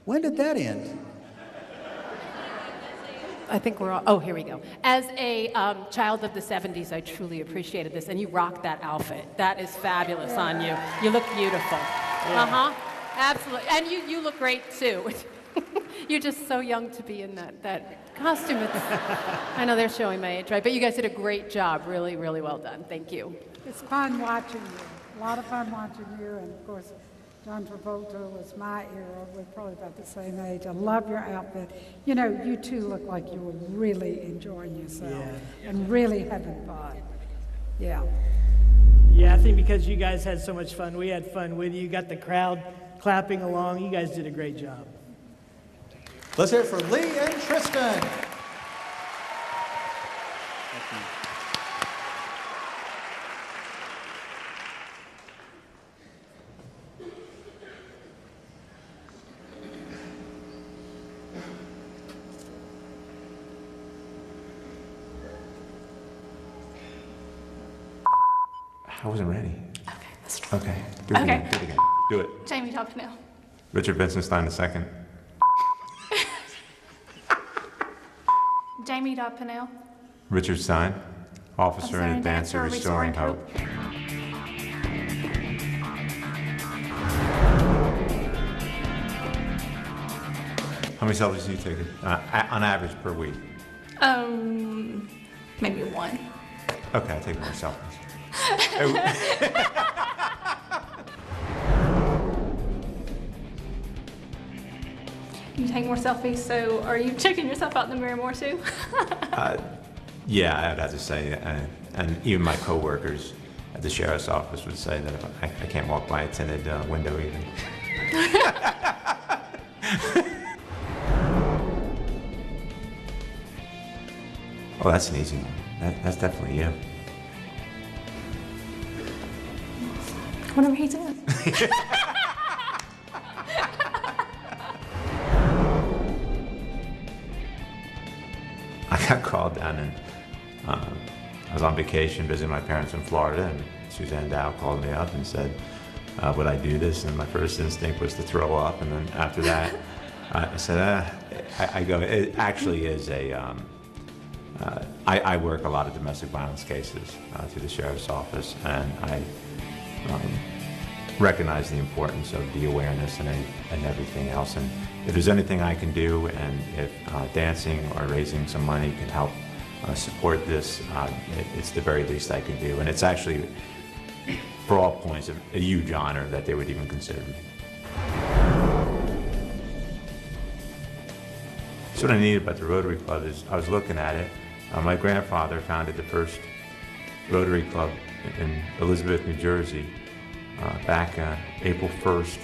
When did that end? I think we're all, oh, here we go. As a child of the 70s, I truly appreciated this, and you rocked that outfit. That is fabulous on you. You look beautiful. Uh-huh, absolutely. And you look great, too. You're just so young to be in that costume. I know they're showing my age, right? But you guys did a great job. Really, really well done. Thank you. It's fun watching you. A lot of fun watching you. And of course, John Travolta was my era. We're probably about the same age. I love your outfit. You know, you two look like you were really enjoying yourself and really having fun. Yeah. Yeah, I think because you guys had so much fun, we had fun with you. You got the crowd clapping along. You guys did a great job. Let's hear it for Lee and Tristan. I wasn't ready. Okay, let's try. Okay. Do it Okay. again. Do it again. Do it. Jamie Topinell. Richard Bensenstein II. Jamie Topinell. Richard Stein, officer Officer and and dancer dancer, restoring restoring hope. How many selfies do you take on average per week? Maybe one. Okay, I take more selfies. You take more selfies, so are you checking yourself out in the mirror more too? Yeah, I'd have to say, and even my coworkers at the sheriff's office would say that I can't walk by a tinted window even. Oh, that's an easy one. That's definitely you. Whatever he said. I got called down and I was on vacation visiting my parents in Florida, and Suzanne Dow called me up and said, would I do this? And my first instinct was to throw up, and then after that, I said, I go, it actually is a, I work a lot of domestic violence cases through the sheriff's office, and I recognize the importance of the awareness and everything else. And if there's anything I can do, and if dancing or raising some money can help support this, it's the very least I can do. And it's actually, for all points, a huge honor that they would even consider me. So what I needed about the Rotary Club is, I was looking at it. My grandfather founded the first Rotary Club in Elizabeth, New Jersey, back April 1st,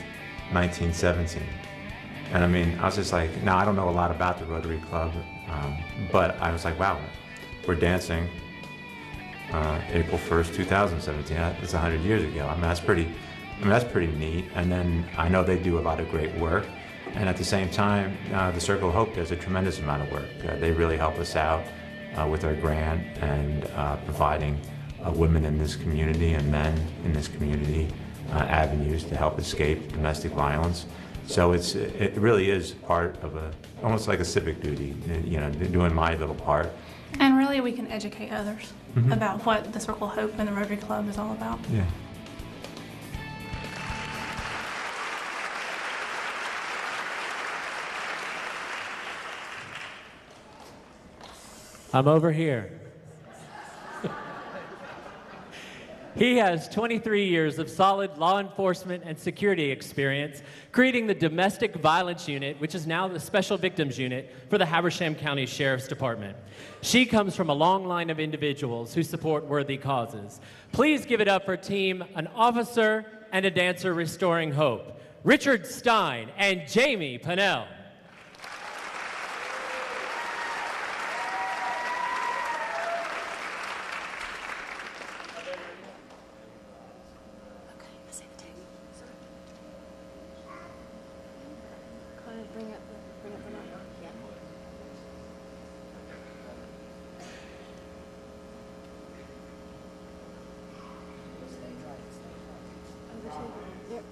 1917. And I mean, I was just like, now I don't know a lot about the Rotary Club, but I was like, wow, we're dancing April 1st, 2017. That's 100 years ago. I mean, that's pretty neat. And then I know they do a lot of great work. And at the same time, the Circle of Hope does a tremendous amount of work. They really help us out with our grant and providing women in this community and men in this community avenues to help escape domestic violence. So it really is part of almost like a civic duty, you know, doing my little part. And really, we can educate others Mhm. about what the Circle of Hope and the Rotary Club is all about. Yeah. I'm over here. He has 23 years of solid law enforcement and security experience, creating the Domestic Violence Unit, which is now the Special Victims Unit for the Habersham County Sheriff's Department. She comes from a long line of individuals who support worthy causes. Please give it up for Team An Officer and a Dancer Restoring Hope, Richard Stein and Jamie Pennell. Yep.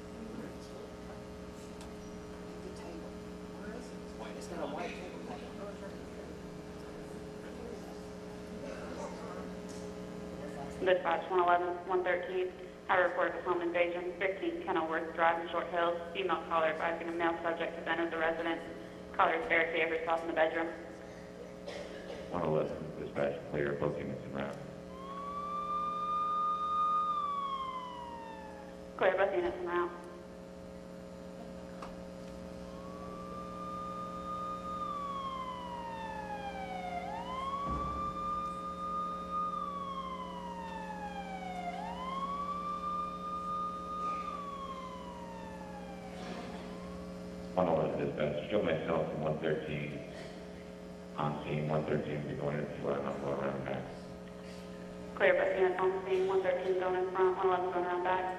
Dispatch 111-113. I report a home invasion, 15 Kenilworth Drive in Short Hills. Female caller advising a male subject has entered the residence. Caller is barricaded herself in the bedroom. 111, dispatch, clear, both units en route. Clear both units en route. Dispatch, show myself in 113 on scene. 113 will be going into and I'll go around back. Clear both units on scene. 113 going in front, 111 going around back.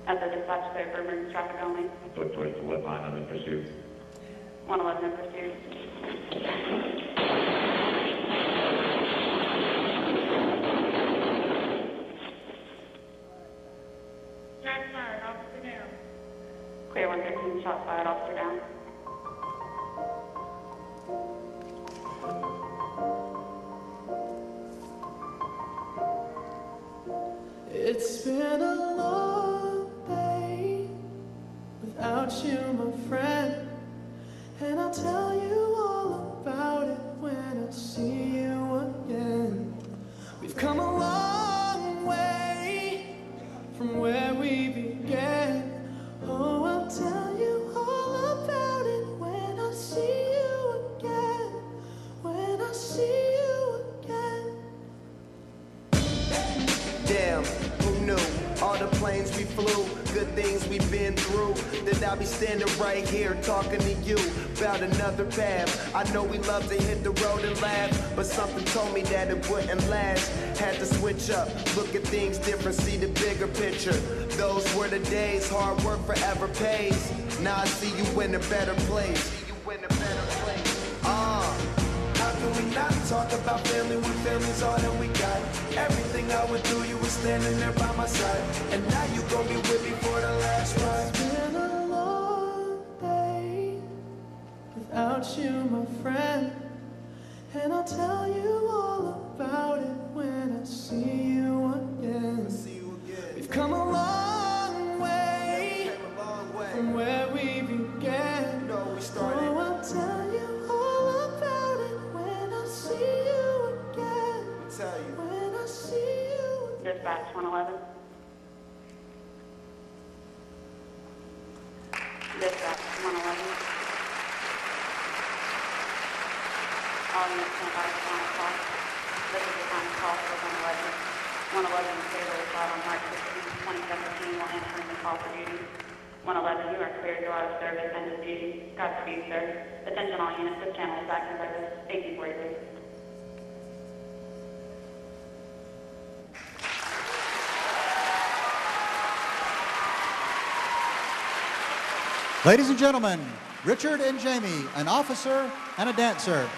As a dispatch, clear for emergency traffic only. Look towards the wood line, I'm in pursuit. 111 in pursuit. Shots fired, officer down. Clear 113, shots fired, officer down. It's been a long day without you, my friend, and I'll tell you all about it when I see you again. We've come a long way from where we began. Oh, I'll tell you all about it when I see you again. When I see you again. Damn, who knew? All the planes we flew, good things we've been through. That I'll be standing right here talking to you about another path. I know we love to hit the road and laugh, but something told me that it wouldn't last. Had to switch up, look at things different, see the bigger picture. Those were the days, hard work forever pays. Now I see you in a better place. See you in a better place. How can we not talk about family when family's all that we got? Everything I went through, you were standing there by my side. And now you gon' be with me for the last ride. It's been a long day without you, my friend, and I'll tell you all about it when I see you again. We've come a long way from where we began. Oh, I'll tell you all about it when I see you again. When I see you again. Dispatch 111. Dispatch 111. All units stand by for final call. This is the final call for 111. 111 is clear to file on March 16, 2017 while answering the call for duty. 111, you are clear to our service and of duty. Godspeed, sir. Attention all units, this channel is back in service. 1843. Ladies and gentlemen, Richard and Jamie, an officer and a dancer.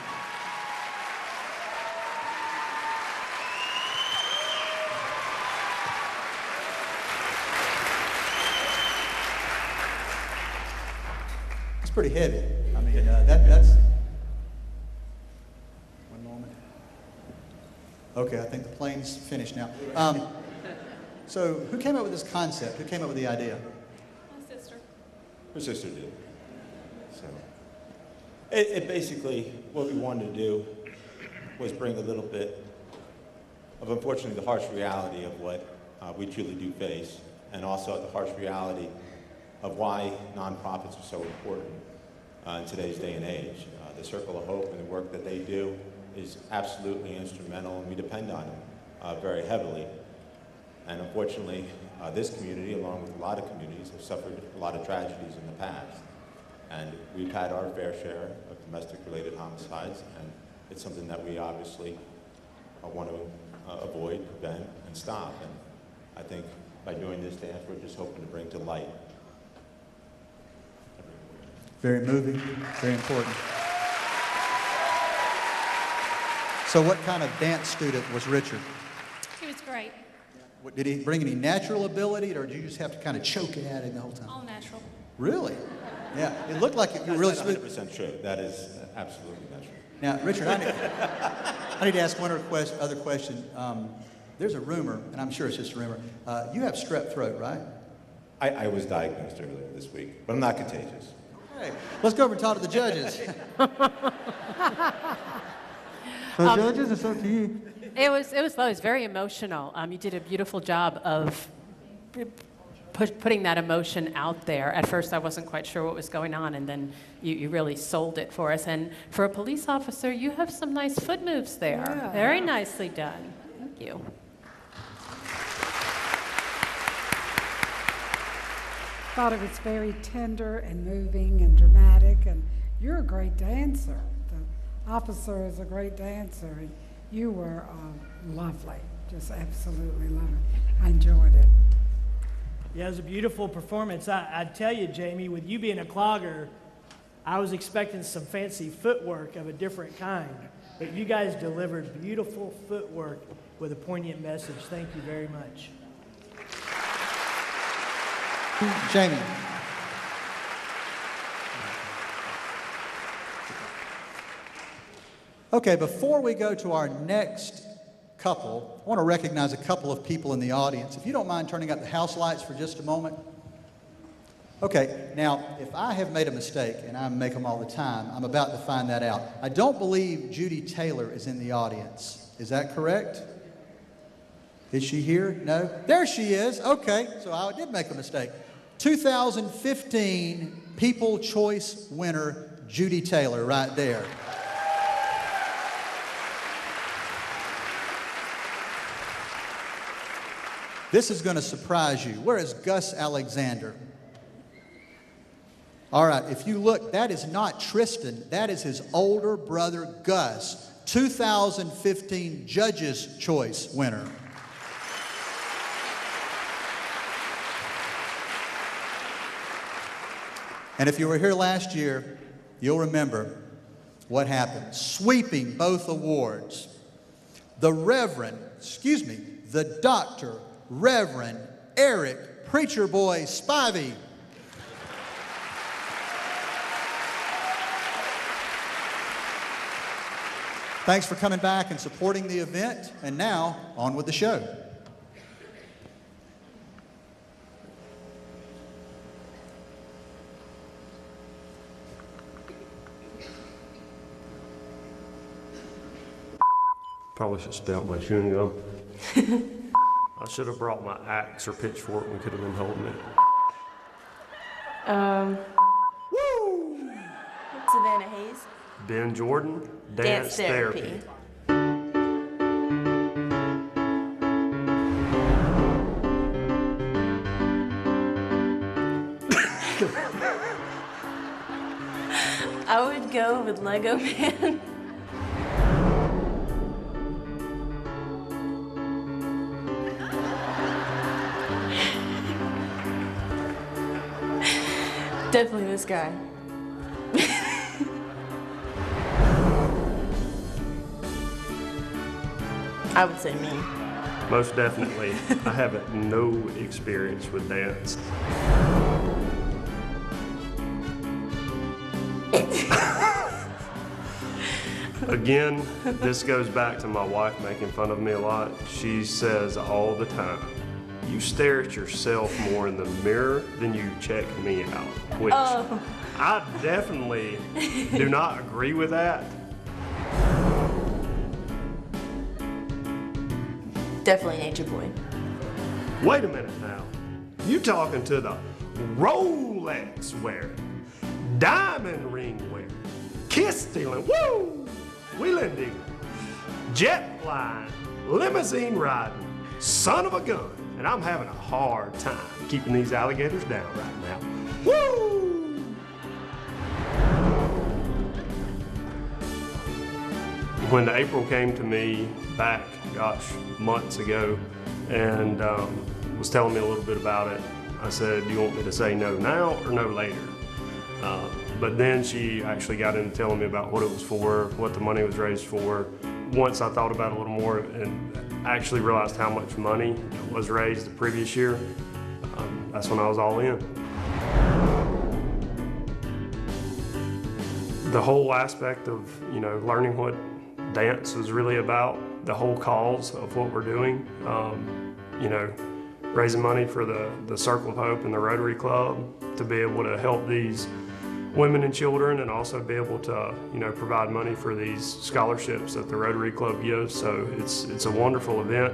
It's pretty heavy. I mean, that's... One moment. Okay, I think the plane's finished now. So who came up with this concept? Who came up with the idea? My sister. Her sister did. So it basically, what we wanted to do was bring a little bit of, unfortunately, the harsh reality of what we truly do face, and also the harsh reality of why nonprofits are so important in today's day and age. The Circle of Hope and the work that they do is absolutely instrumental, and we depend on them very heavily. And unfortunately, this community, along with a lot of communities, have suffered a lot of tragedies in the past. And we've had our fair share of domestic-related homicides, and it's something that we obviously want to avoid, prevent, and stop. And I think by doing this dance, we're just hoping to bring to light. Very moving, very important. So what kind of dance student was Richard? She was great. Did he bring any natural ability, or did you just have to kind of choke it at him the whole time? All natural. Really? Yeah, it looked like you were really That's not 100% true. That is absolutely not true. Now, Richard, I need to ask one other question. There's a rumor, and I'm sure it's just a rumor. You have strep throat, right? I was diagnosed earlier this week, but I'm not contagious. Okay, let's go over and talk to the judges. So judges, it's up to you. It was very emotional. You did a beautiful job of putting that emotion out there. At first, I wasn't quite sure what was going on, and then you really sold it for us. And for a police officer, you have some nice foot moves there. Yeah. Very nicely done. Thank you. Thought it was very tender and moving and dramatic, and you're a great dancer. The officer is a great dancer, and you were lovely, just absolutely lovely. I enjoyed it. Yeah, it was a beautiful performance. I tell you, Jamie, with you being a clogger, I was expecting some fancy footwork of a different kind, but you guys delivered beautiful footwork with a poignant message. Thank you very much. Jamie. Okay, before we go to our next couple, I want to recognize a couple of people in the audience. If you don't mind turning up the house lights for just a moment. Okay, now, if I have made a mistake, and I make them all the time, I'm about to find that out. I don't believe Judy Taylor is in the audience. Is that correct? Is she here? No? There she is. Okay, so I did make a mistake. 2015 People Choice winner, Judy Taylor, right there. This is going to surprise you. Where is Gus Alexander? All right, if you look, that is not Tristan. That is his older brother, Gus, 2015 Judges' Choice winner. And if you were here last year, you'll remember what happened. Sweeping both awards, the Dr. Reverend Eric Preacher Boy Spivey. Thanks for coming back and supporting the event. And now, on with the show. Probably should stay out my chewing gum. I should have brought my axe or pitchfork. We could have been holding it. Woo! Savannah Hayes. Ben Jordan, Dance Therapy. I would go with Lego Man. Definitely this guy. I would say me. Most definitely. I have no experience with dance. Again, this goes back to my wife making fun of me a lot. She says all the time, you stare at yourself more in the mirror than you check me out, which I definitely do not agree with that. Definitely Nature Boy. Wait a minute now. You talking to the Rolex wearing, diamond ring wearing, kiss stealing, woo, wheeling dealing, jet flying, limousine riding, son of a gun. And I'm having a hard time keeping these alligators down right now. Woo! When April came to me back, months ago, and was telling me a little bit about it, I said, do you want me to say no now or no later? But then she actually got into telling me about what it was for, what the money was raised for, once I thought about it a little more and actually realized how much money was raised the previous year, that's when I was all in. The whole aspect of, learning what dance was really about, the whole cause of what we're doing, raising money for the Circle of Hope and the Rotary Club to be able to help these women and children, and also be able to, provide money for these scholarships that the Rotary Club gives. So it's a wonderful event.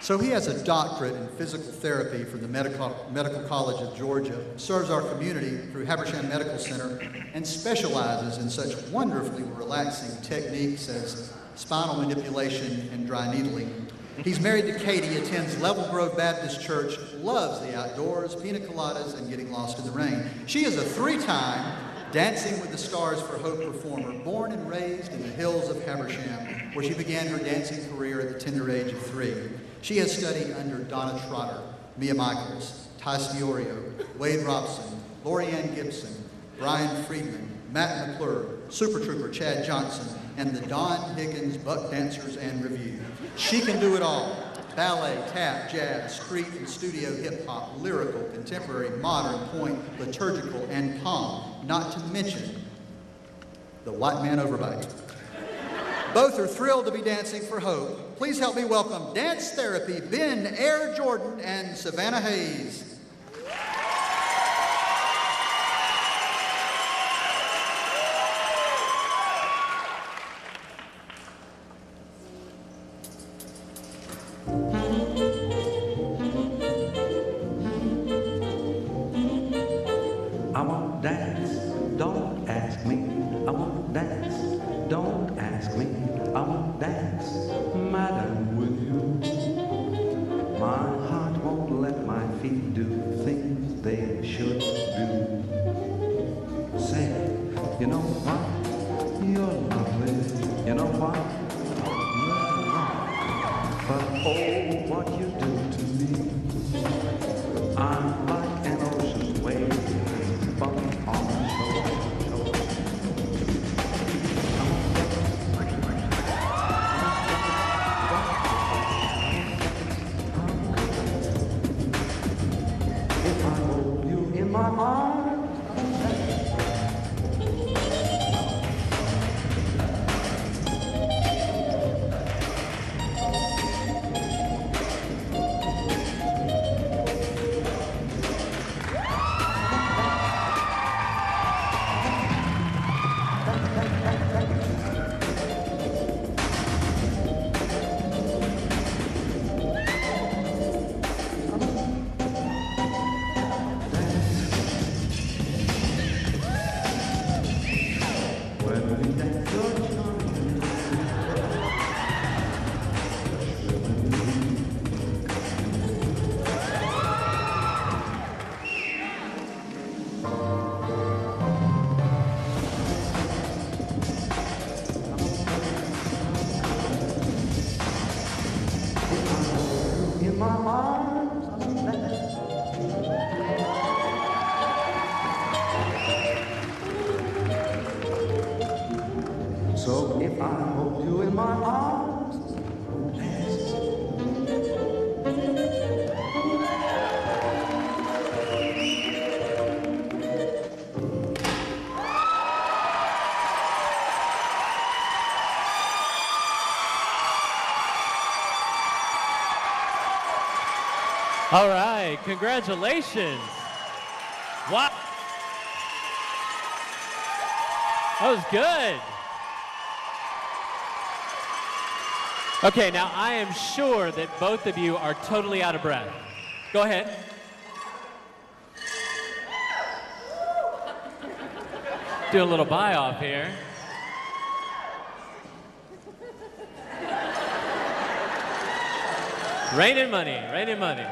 So he has a doctorate in physical therapy from the Medical College of Georgia, serves our community through Habersham Medical Center, and specializes in such wonderfully relaxing techniques as spinal manipulation and dry needling. He's married to Katie, attends Level Grove Baptist Church, loves the outdoors, pina coladas, and getting lost in the rain. She is a three-time Dancing with the Stars for Hope performer, born and raised in the hills of Habersham, where she began her dancing career at the tender age of 3. She has studied under Donna Trotter, Mia Michaels, Tyce Fiorio, Wade Robson, Lorianne Gibson, Brian Friedman, Matt McClure, Super Trooper Chad Johnson, and the Don Higgins Buck Dancers and Review. She can do it all. Ballet, tap, jazz, street and studio hip-hop, lyrical, contemporary, modern, point, liturgical, and pom, not to mention the white man overbite. Both are thrilled to be dancing for hope. Please help me welcome Dance Therapy, Ben Air Jordan and Savannah Hayes. I want to dance, don't ask me. I want to dance, don't ask me. I want to dance, madam, with you. My heart won't let my feet do things they should do. Say, you know what? You're lovely. You know what? You're wrong. But oh, what you do to me. I'm like an ocean wave. So if I hold you in my arms, dance. All right, congratulations. Wow. That was good. Okay, now I am sure that both of you are totally out of breath. Go ahead. Do a little buy-off here. Raining money, raining money.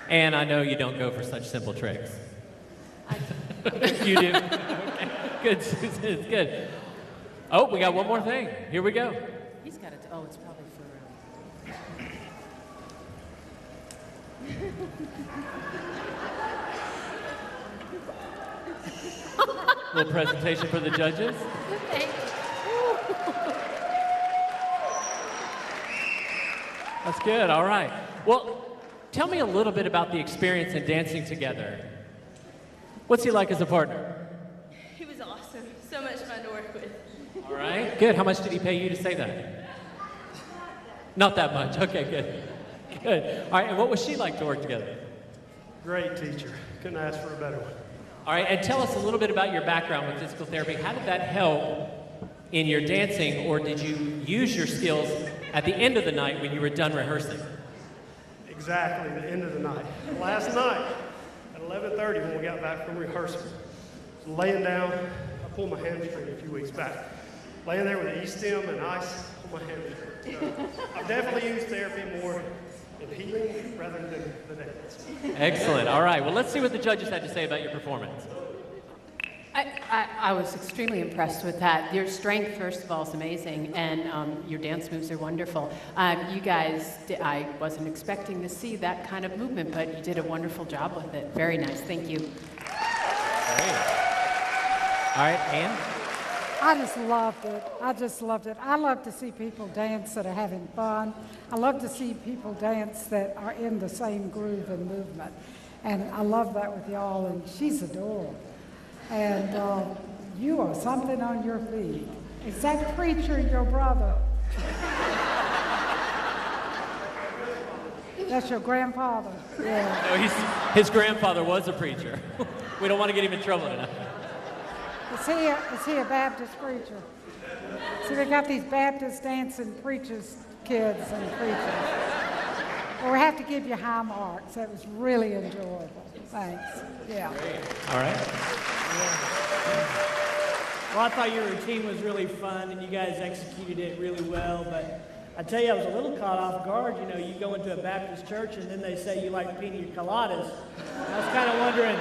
And I know you don't go for such simple tricks. You do? Okay. Good, Susan, good. Oh, we got one more thing. Here we go. He's got it. Oh, it's probably for Little presentation for the judges. Thank That's good, all right. Well, tell me a little bit about the experience in dancing together. What's he like as a partner? He was awesome. So much fun to work with. All right, good. How much did he pay you to say that? Not that much. Okay, good. Good. All right, and what was she like to work together? Great teacher. Couldn't ask for a better one. All right, and tell us a little bit about your background with physical therapy. How did that help in your dancing, or did you use your skills at the end of the night when you were done rehearsing? Exactly, the end of the night. Last night, at 11:30 when we got back from rehearsal, I was laying down. I pulled my hamstring a few weeks back. Laying there with E-stim and ice on my hamstring. So I've definitely used therapy more in healing rather than the dance. Excellent. All right, well, let's see what the judges had to say about your performance. I was extremely impressed with that. Your strength, first of all, is amazing, and your dance moves are wonderful. You guys, I wasn't expecting to see that kind of movement, but you did a wonderful job with it. Very nice. Thank you. Great. All right, Ann? I just loved it. I just loved it. I love to see people dance that are having fun. I love to see people dance that are in the same groove and movement. And I love that with y'all, and she's adorable. And you are something on your feet. Is that preacher your brother? That's your grandfather? Yeah. No, his grandfather was a preacher. We don't want to get him in trouble tonight. Is he a Baptist preacher? See, they got these Baptist dancing preachers, kids and preachers. Well, we have to give you high marks. That was really enjoyable. Thanks. Yeah. All right. Well, I thought your routine was really fun, and you guys executed it really well, but I tell you, I was a little caught off guard. You know, you go into a Baptist church, and then they say you like pina coladas. I was kind of wondering,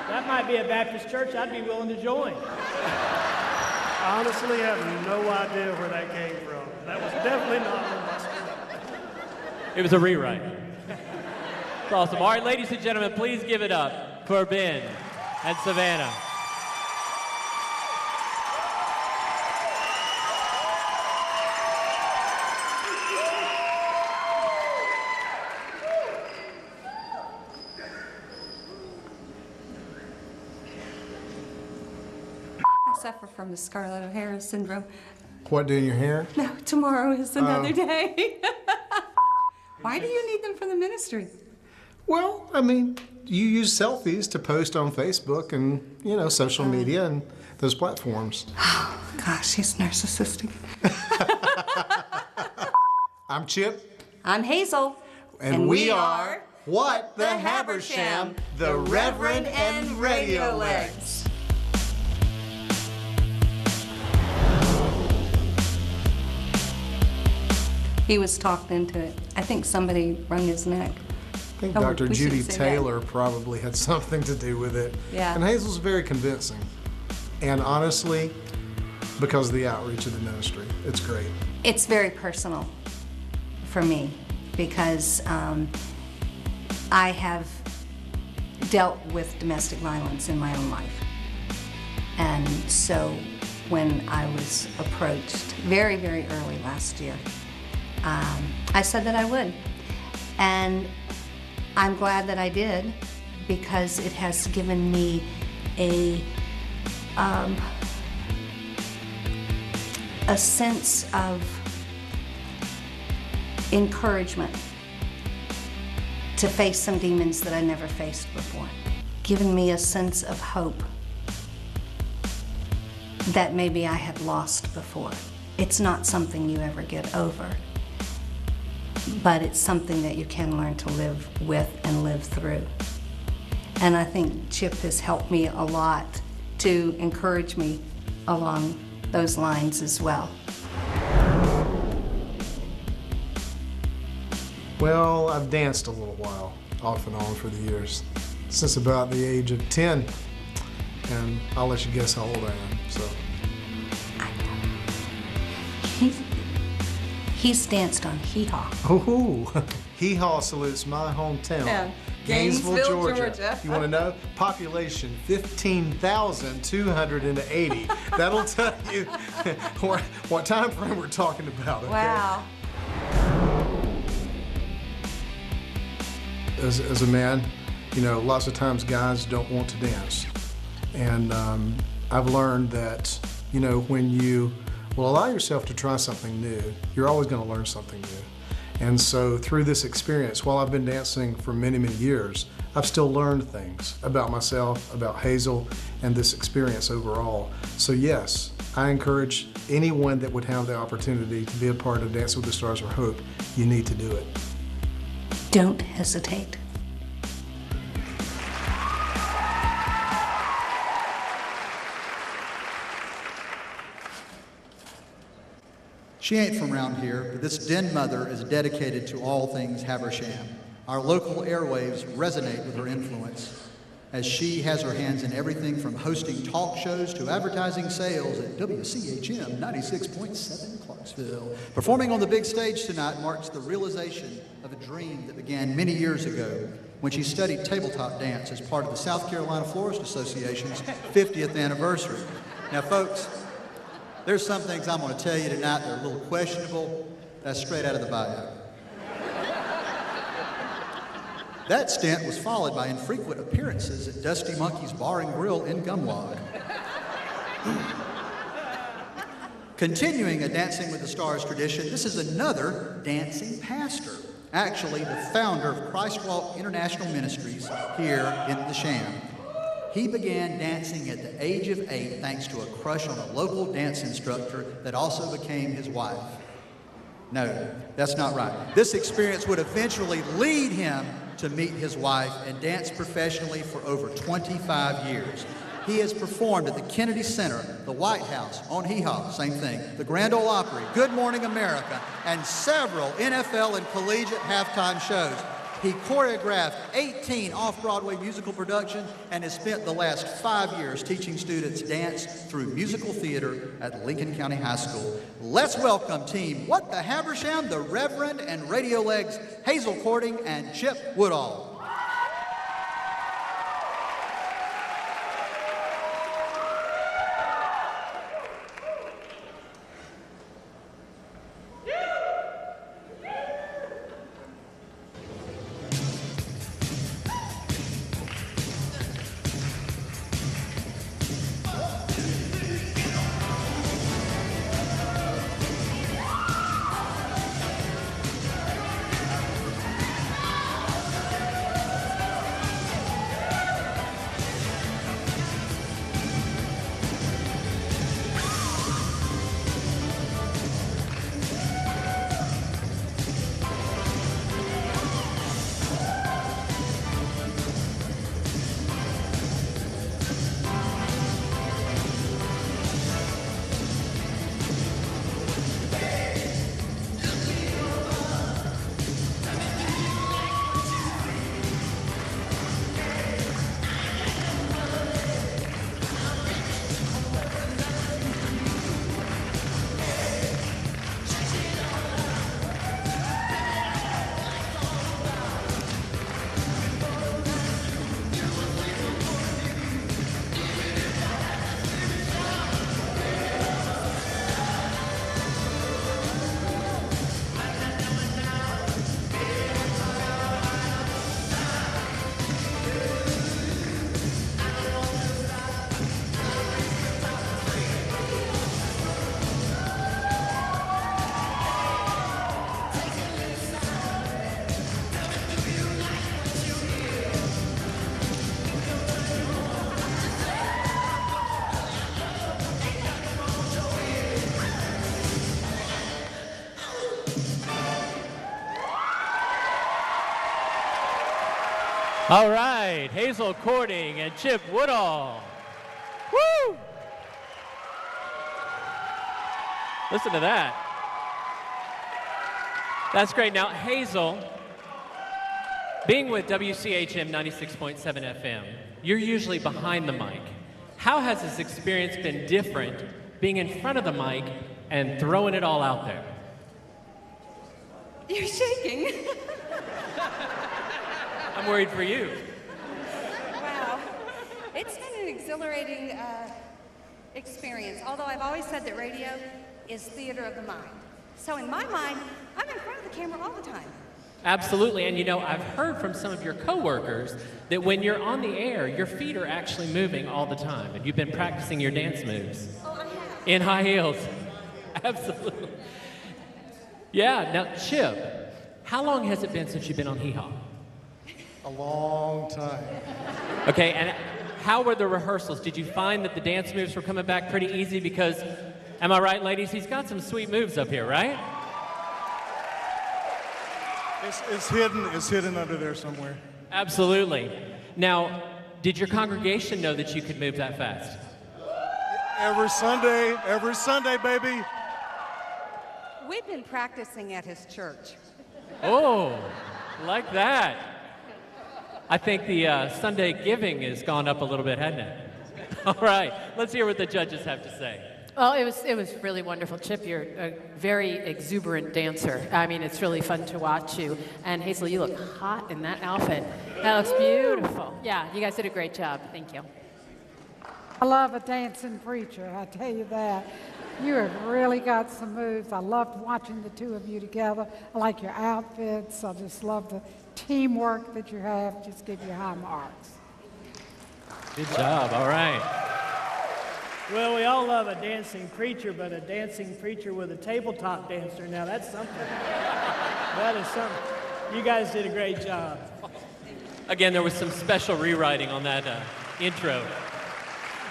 that might be a Baptist church I'd be willing to join. I honestly have no idea where that came from. That was definitely not on my script. It was a rewrite. It's awesome. All right, ladies and gentlemen, please give it up for Ben and Savannah. I suffer from the Scarlett O'Hara syndrome. What, doing your hair? No, tomorrow is another day. Why do you need them for the ministry? Well, I mean, you use selfies to post on Facebook and, you know, social media and those platforms. Oh, gosh, he's narcissistic. I'm Chip. I'm Hazel. And we are What the Habersham, the Reverend and Radio Legs. He was talked into it. I think somebody wrung his neck. I think Dr. Judy Taylor probably had something to do with it. Yeah. And Hazel's very convincing. And honestly, because of the outreach of the ministry, it's great. It's very personal for me because I have dealt with domestic violence in my own life. And so when I was approached very, very early last year, I said that I would. And I'm glad that I did because it has given me a sense of encouragement to face some demons that I never faced before. Given me a sense of hope that maybe I had lost before. It's not something you ever get over, but it's something that you can learn to live with and live through. And I think Chip has helped me a lot to encourage me along those lines as well. Well, I've danced a little while, off and on for the years, since about the age of 10. And I'll let you guess how old I am, so. He's danced on Hee Haw. Oh, Hee Haw salutes my hometown. Yeah. Gainesville, Georgia. Georgia. You want to know? Population 15,280. That'll tell you what time frame we're talking about. Okay? Wow. As a man, you know, lots of times guys don't want to dance. And I've learned that, you know, when you will allow yourself to try something new, you're always going to learn something new. And so through this experience, while I've been dancing for many, many years, I've still learned things about myself, about Hazel, and this experience overall. So yes, I encourage anyone that would have the opportunity to be a part of Dance with the Stars or Hope, you need to do it. Don't hesitate. She ain't from around here, but this den mother is dedicated to all things Habersham. Our local airwaves resonate with her influence, as she has her hands in everything from hosting talk shows to advertising sales at WCHM 96.7 Clarksville. Performing on the big stage tonight marks the realization of a dream that began many years ago when she studied tabletop dance as part of the South Carolina Florist Association's 50th anniversary. Now, folks, there's some things I'm going to tell you tonight that are a little questionable. That's straight out of the bio. That stint was followed by infrequent appearances at Dusty Monkey's Bar and Grill in Gumwag. Continuing a Dancing with the Stars tradition, this is another dancing pastor. Actually, the founder of Christ Walk International Ministries here in the Sham. He began dancing at the age of 8 thanks to a crush on a local dance instructor that also became his wife. No, that's not right. This experience would eventually lead him to meet his wife and dance professionally for over 25 years. He has performed at the Kennedy Center, the White House, on Hee Haw, same thing, the Grand Ole Opry, Good Morning America, and several NFL and collegiate halftime shows. He choreographed 18 off-Broadway musical productions and has spent the last 5 years teaching students dance through musical theater at Lincoln County High School. Let's welcome team What the Habersham, the Reverend and Radio Legs, Hazel Cording and Chip Woodall. All right, Hazel Cording and Chip Woodall. Woo! Listen to that. That's great. Now, Hazel, being with WCHM 96.7 FM, you're usually behind the mic. How has this experience been different being in front of the mic and throwing it all out there? You're shaking. I'm worried for you. Wow. It's been an exhilarating experience, although I've always said that radio is theater of the mind. So in my mind, I'm in front of the camera all the time. Absolutely, and you know, I've heard from some of your coworkers that when you're on the air, your feet are actually moving all the time, and you've been practicing your dance moves. Oh, I have. In high heels. Absolutely. Yeah, now, Chip, how long has it been since you've been on Hee Haw? A long time. Okay, and how were the rehearsals? Did you find that the dance moves were coming back pretty easy? Because, am I right, ladies? He's got some sweet moves up here, right? It's hidden under there somewhere. Absolutely. Now, did your congregation know that you could move that fast? Every Sunday, baby. We've been practicing at his church. Oh, like that. I think the Sunday giving has gone up a little bit, hasn't it? All right, let's hear what the judges have to say. Well, it was really wonderful. Chip, you're a very exuberant dancer. I mean, it's really fun to watch you. And Hazel, you look hot in that outfit. That looks beautiful. Yeah, you guys did a great job. Thank you. I love a dancing preacher, I tell you that. You have really got some moves. I loved watching the two of you together. I like your outfits. I just love the teamwork that you have. Just give you high marks. Good job. All right. Well, we all love a dancing preacher, but a dancing preacher with a tabletop dancer, now that's something. That is something. You guys did a great job. Again, there was some special rewriting on that intro.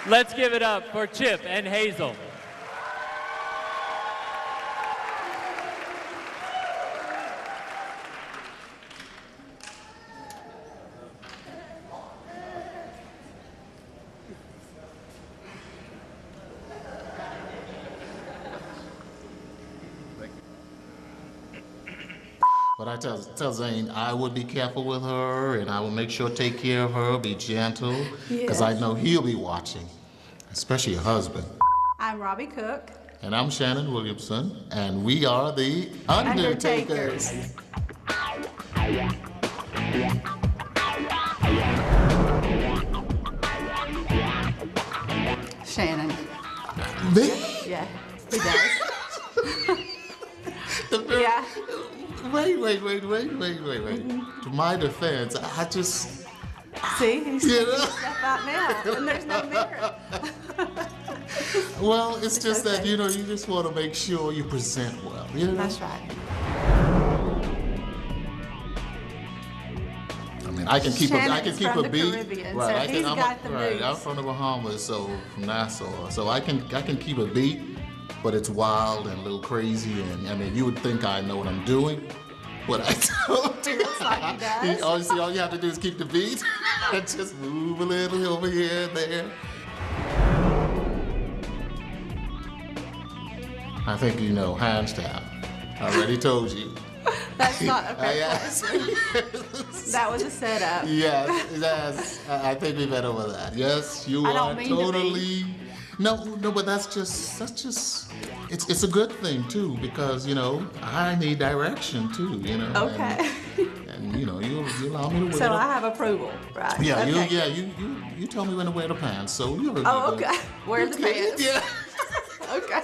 Let's give it up for Chip and Hazel. But I tell Zane I would be careful with her, and I will make sure to take care of her, be gentle, because I know he'll be watching, especially your husband. I'm Robbie Cook. And I'm Shannon Williamson, and we are the Undertakers. Shannon. Me? Yeah, he does. Yeah. Wait. To my defense, I just... See, he's You taking know? stuff out now, and there's no mirror. Well, it's just that, you just want to make sure you present well, That's right. I mean, I can keep Shannon's a from the beat. Caribbean, Right, so he's got the moves. I'm from the Bahamas, so from Nassau, so I can keep a beat, but it's wild and a little crazy, and I mean, you would think I know what I'm doing. What I told you. Looks like he does. All you have to do is keep the beat and just move a little over here and there. I think you know handstand. I already told you. That's not a fair question. That was a setup. Yes. I think we better with that. Yes, you I are don't mean to totally. be. No, but that's just. It's a good thing too, because I need direction too. Okay. And you allow me to wear. So I have approval, right? Yeah, Okay. you tell me when to wear the pants, so you're. Oh, okay. Wear the pants. Yeah. Okay.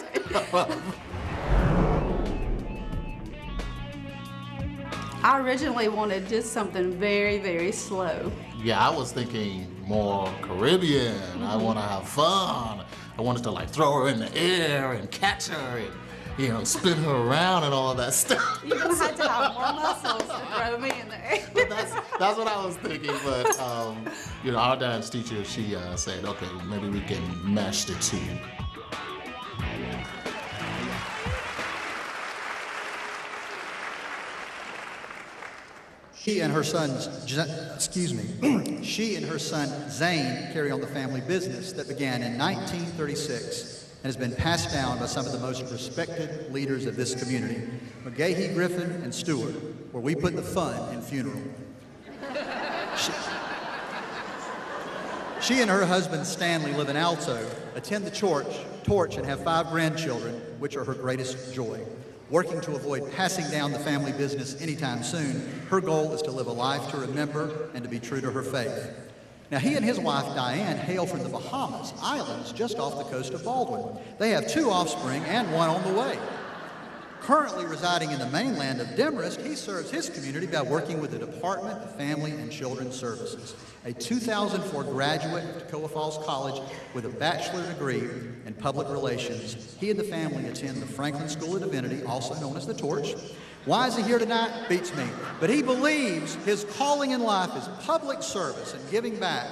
I originally wanted just something very, very slow. Yeah, I was thinking more Caribbean. I want to have fun. I wanted to throw her in the air and catch her and spin her around and all of that stuff. You're gonna have to have more muscles to throw me in there. But that's what I was thinking. But our dance teacher, she said, okay, maybe we can mesh the two. She and her son Zane carry on the family business that began in 1936 and has been passed down by some of the most respected leaders of this community, McGahee, Griffin, and Stewart, where we put the fun in funeral. She and her husband Stanley live in Alto, attend the torch, and have 5 grandchildren, which are her greatest joy. Working to avoid passing down the family business anytime soon, her goal is to live a life to remember and to be true to her faith. Now, he and his wife, Diane, hail from the Bahamas Islands just off the coast of Baldwin. They have 2 offspring and 1 on the way. Currently residing in the mainland of Demarest, he serves his community by working with the Department of Family and Children's Services, a 2004 graduate of Toccoa Falls College with a bachelor degree in public relations. He and the family attend the Franklin School of Divinity, also known as the Torch. Why is he here tonight? Beats me. But he believes his calling in life is public service and giving back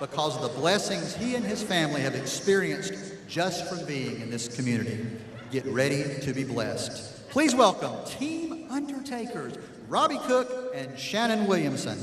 because of the blessings he and his family have experienced just from being in this community. Get ready to be blessed. Please welcome Team Undertakers, Robbie Cook and Shannon Williamson.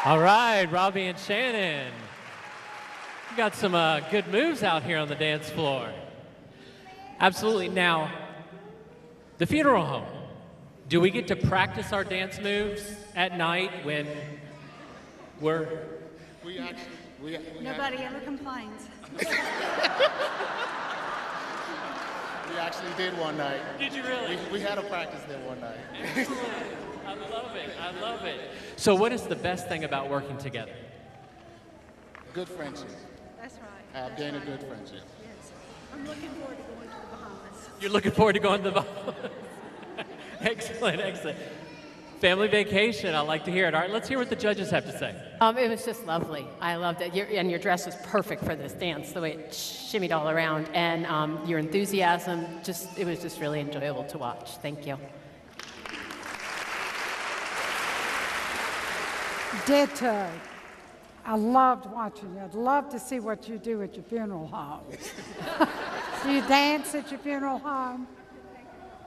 All right, Robbie and Shannon. You got some good moves out here on the dance floor. Absolutely. Now, the funeral home. Do we get to practice our dance moves at night when we're... Nobody ever complains. We actually did one night. Did you really? We had a practice there one night. Excellent. I love it. I love it. So what is the best thing about working together? Good friendship. That's right. I've gained a good friendship. Yes. I'm looking forward to going to the Bahamas. You're looking forward to going to the Bahamas. Excellent, excellent. Family vacation, I like to hear it. All right, let's hear what the judges have to say. It was just lovely. I loved it. And your dress was perfect for this dance, the way it shimmied all around. And your enthusiasm, it was just really enjoyable to watch. Thank you. Ditto. I loved watching you. I'd love to see what you do at your funeral home. Do you dance at your funeral home?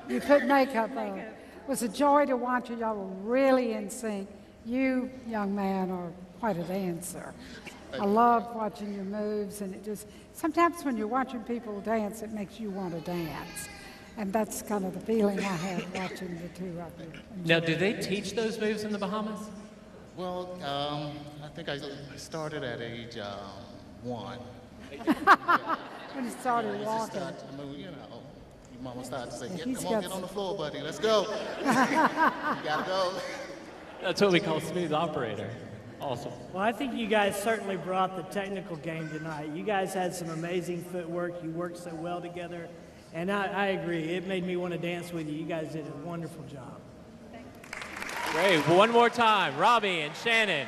You put makeup on. It was a joy to watch you. Y'all were really in sync. You, young man, are quite a dancer. I loved watching your moves, and it just, sometimes when you're watching people dance, it makes you want to dance. And that's kind of the feeling I had watching the two of you. Now, do they teach those moves in the Bahamas? Well, I think I started at age 1. When you started walking. Your mama started to say, Yeah, get on the floor, buddy, let's go. You gotta go. That's what we call smooth operator. Awesome. Well, I think you guys certainly brought the technical game tonight. You guys had some amazing footwork. You worked so well together. And I agree. It made me want to dance with you. You guys did a wonderful job. Great. One more time, Robbie and Shannon.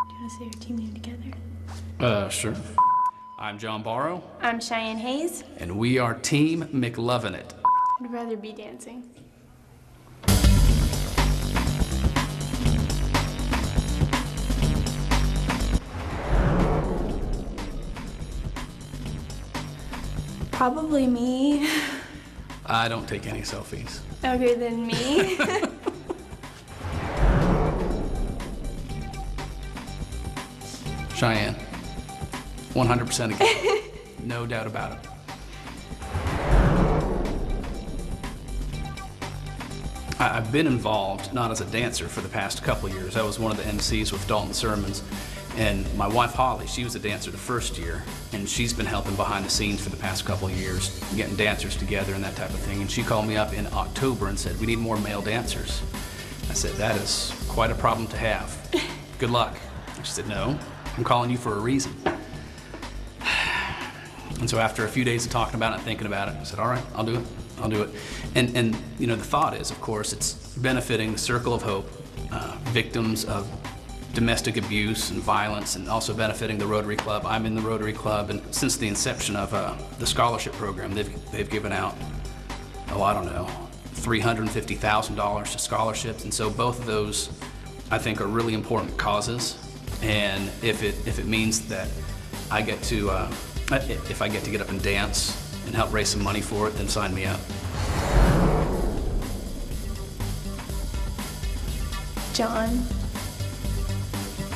Do you want to say your team name together? Sure. I'm John Barrow, I'm Cheyenne Hayes. and we are Team McLovinit. I'd rather be dancing. Probably me. I don't take any selfies. Okay, then me. Cheyenne, 100% again. No doubt about it. I've been involved, not as a dancer, for the past couple of years. I was one of the MCs with Dalton Sermons, and my wife Holly, she was a dancer the first year, and she's been helping behind the scenes for the past couple of years, getting dancers together and that type of thing. And she called me up in October and said, "We need more male dancers." I said, "That is quite a problem to have. Good luck." She said, "No, I'm calling you for a reason." And so after a few days of talking about it and thinking about it, I said, "All right, I'll do it. I'll do it." And you know, the thought is, of course, it's benefiting the Circle of Hope, victims of domestic abuse and violence, and also benefiting the Rotary Club. I'm in the Rotary Club, and since the inception of the scholarship program, they've given out, I don't know, $350,000 to scholarships. And so both of those, I think, are really important causes. And if it means that I get to, if I get to get up and dance and help raise some money for it, then sign me up. John.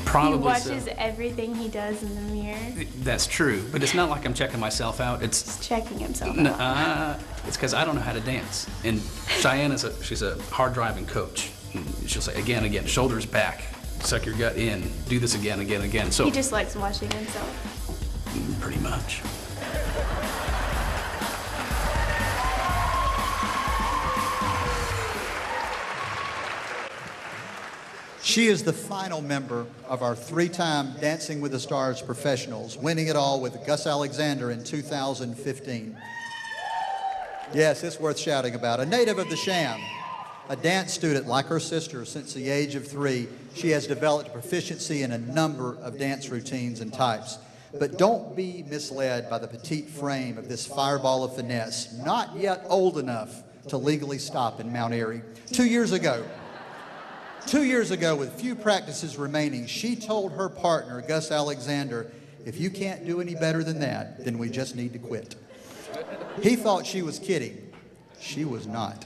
Probably He watches so. everything he does in the mirror. That's true, but it's not like I'm checking myself out. He's checking himself out. It's because I don't know how to dance. And Cheyenne she's a hard driving coach. And she'll say again, shoulders back, suck your gut in, do this again. So He just likes watching himself. pretty much. She is the final member of our three-time Dancing with the Stars professionals, winning it all with Gus Alexander in 2015. Yes, it's worth shouting about. A native of the Sham, a dance student like her sister since the age of 3, she has developed proficiency in a number of dance routines and types. But don't be misled by the petite frame of this fireball of finesse, not yet old enough to legally stop in Mount Airy. 2 years ago, with few practices remaining, she told her partner, Gus Alexander, "If you can't do any better than that, then we just need to quit." He thought she was kidding. She was not.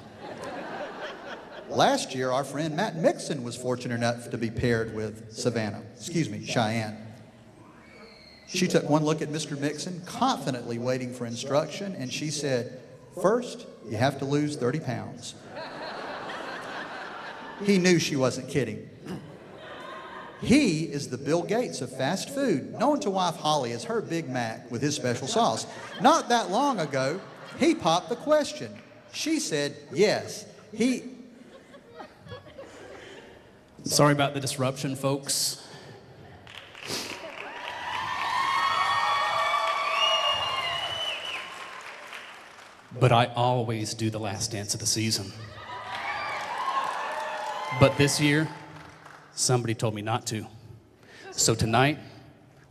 Last year, our friend Matt Mixon was fortunate enough to be paired with Cheyenne. She took one look at Mr. Mixon, confidently waiting for instruction, and she said, "First, you have to lose 30 pounds. He knew she wasn't kidding. He is the Bill Gates of fast food, known to wife Holly as her Big Mac with his special sauce. Not that long ago, he popped the question. She said, yes, Sorry about the disruption, folks. But I always do the last dance of the season. But this year, somebody told me not to. So tonight,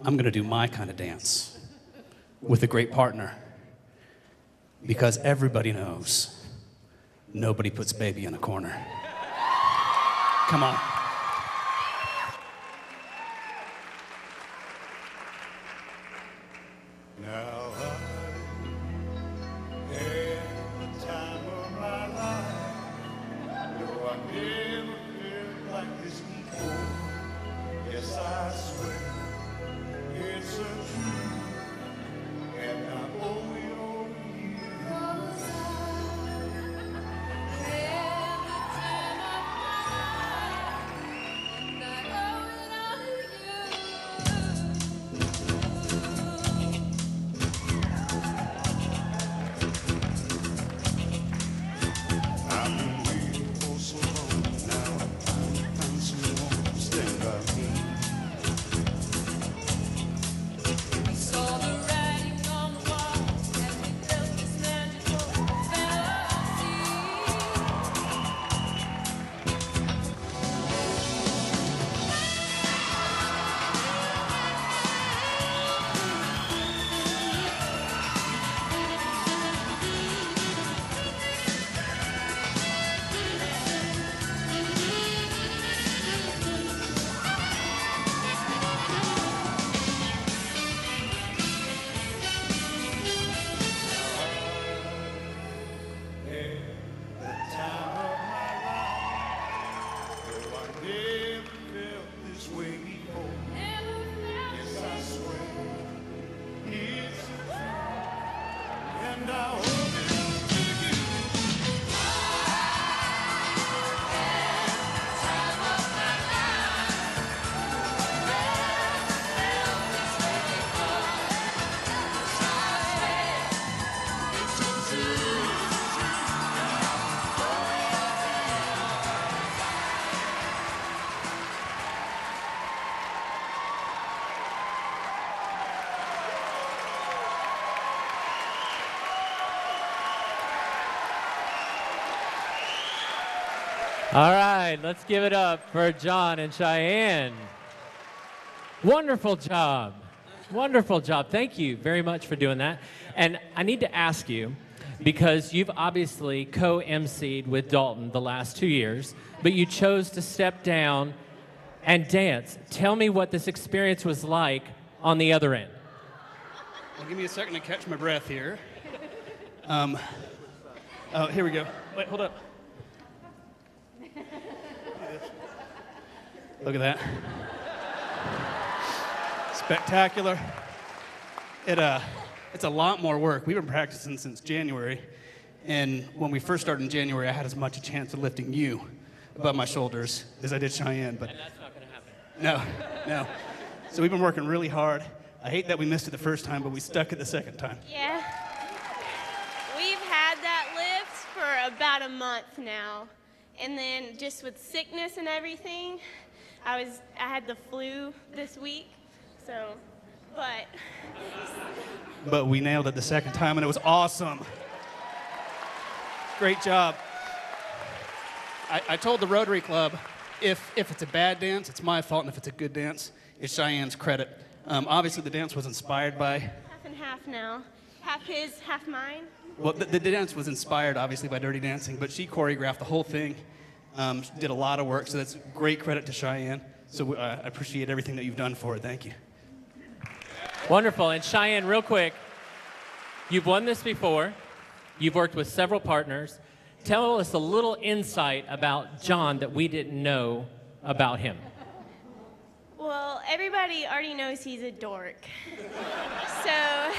I'm gonna do my kind of dance with a great partner. Because everybody knows nobody puts baby in a corner. Come on. Now I had the time of my life. No, I never felt like this before. Yes, I swear it's a truth, and I owe it all to you. never felt this way before. Yes, I swear it's a truth, and I hope it'll take you. All right, let's give it up for John and Cheyenne. Wonderful job. Wonderful job. Thank you very much for doing that. And I need to ask you, because you've obviously co-emceed with Dalton the last 2 years, but you chose to step down and dance. Tell me what this experience was like on the other end. Well, give me a second to catch my breath here. Oh, here we go. Wait, hold up. Look at that. Spectacular. It's a lot more work. We've been practicing since January, and when we first started in January, I had as much a chance of lifting you above my shoulders as I did Cheyenne. But And that's not going to happen. no. So we've been working really hard. I hate that we missed it the first time, but we stuck it the second time. Yeah. We've had that lift for about a month now. And then just with sickness and everything, I had the flu this week, so, But we nailed it the second time, and it was awesome. Great job. I told the Rotary Club, if it's a bad dance, it's my fault, and if it's a good dance, it's Cheyenne's credit. Obviously, the dance was inspired by... half and half now. Half his, half mine. Well, the dance was inspired, obviously, by Dirty Dancing, but she choreographed the whole thing, did a lot of work, so that's great credit to Cheyenne. So I appreciate everything that you've done for her. Thank you. Wonderful. And Cheyenne, real quick, you've won this before. You've worked with several partners. Tell us a little insight about John that we didn't know about him. Well, everybody already knows he's a dork. So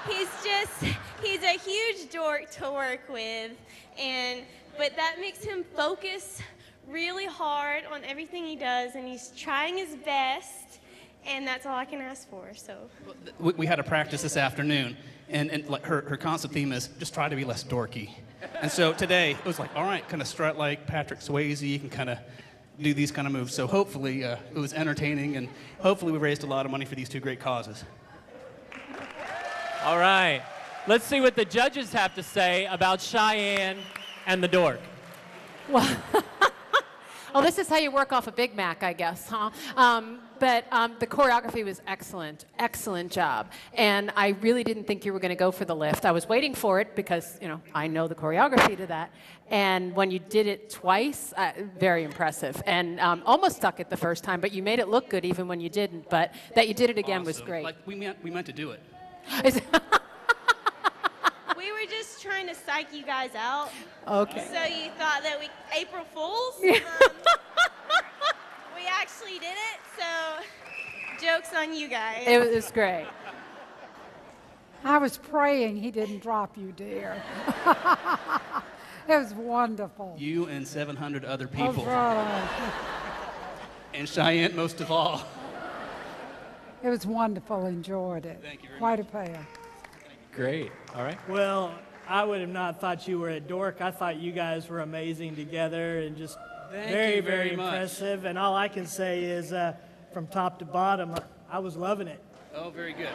he's a huge dork to work with, but that makes him focus really hard on everything he does, and he's trying his best, and that's all I can ask for. So We had a practice this afternoon, and like her constant theme is just try to be less dorky. And so today it was like, all right, kind of strut like Patrick Swayze, you can kind of do these kind of moves. So hopefully it was entertaining, and hopefully we raised a lot of money for these two great causes. All right. Let's see what the judges have to say about Cheyenne and the dork. Well, oh, this is how you work off a Big Mac, I guess, huh? But the choreography was excellent. Excellent job. And I really didn't think you were going to go for the lift. I was waiting for it because, you know, I know the choreography to that. And when you did it twice, very impressive. And almost stuck it the first time, but you made it look good even when you didn't. But that you did it again was great. Like we meant to do it. we were just trying to psych you guys out. Okay. So you thought that we April Fools? We actually did it, so joke's on you guys. It was great. I was praying he didn't drop you, dear. It was wonderful. You and 700 other people. Oh, right. And Cheyenne most of all. It was wonderful. Enjoyed it. Thank you very Quite a pair. Great. All right. Well, I would have not thought you were a dork. I thought you guys were amazing together and just Thank you very much. impressive. And all I can say is from top to bottom, I was loving it. Oh, very good.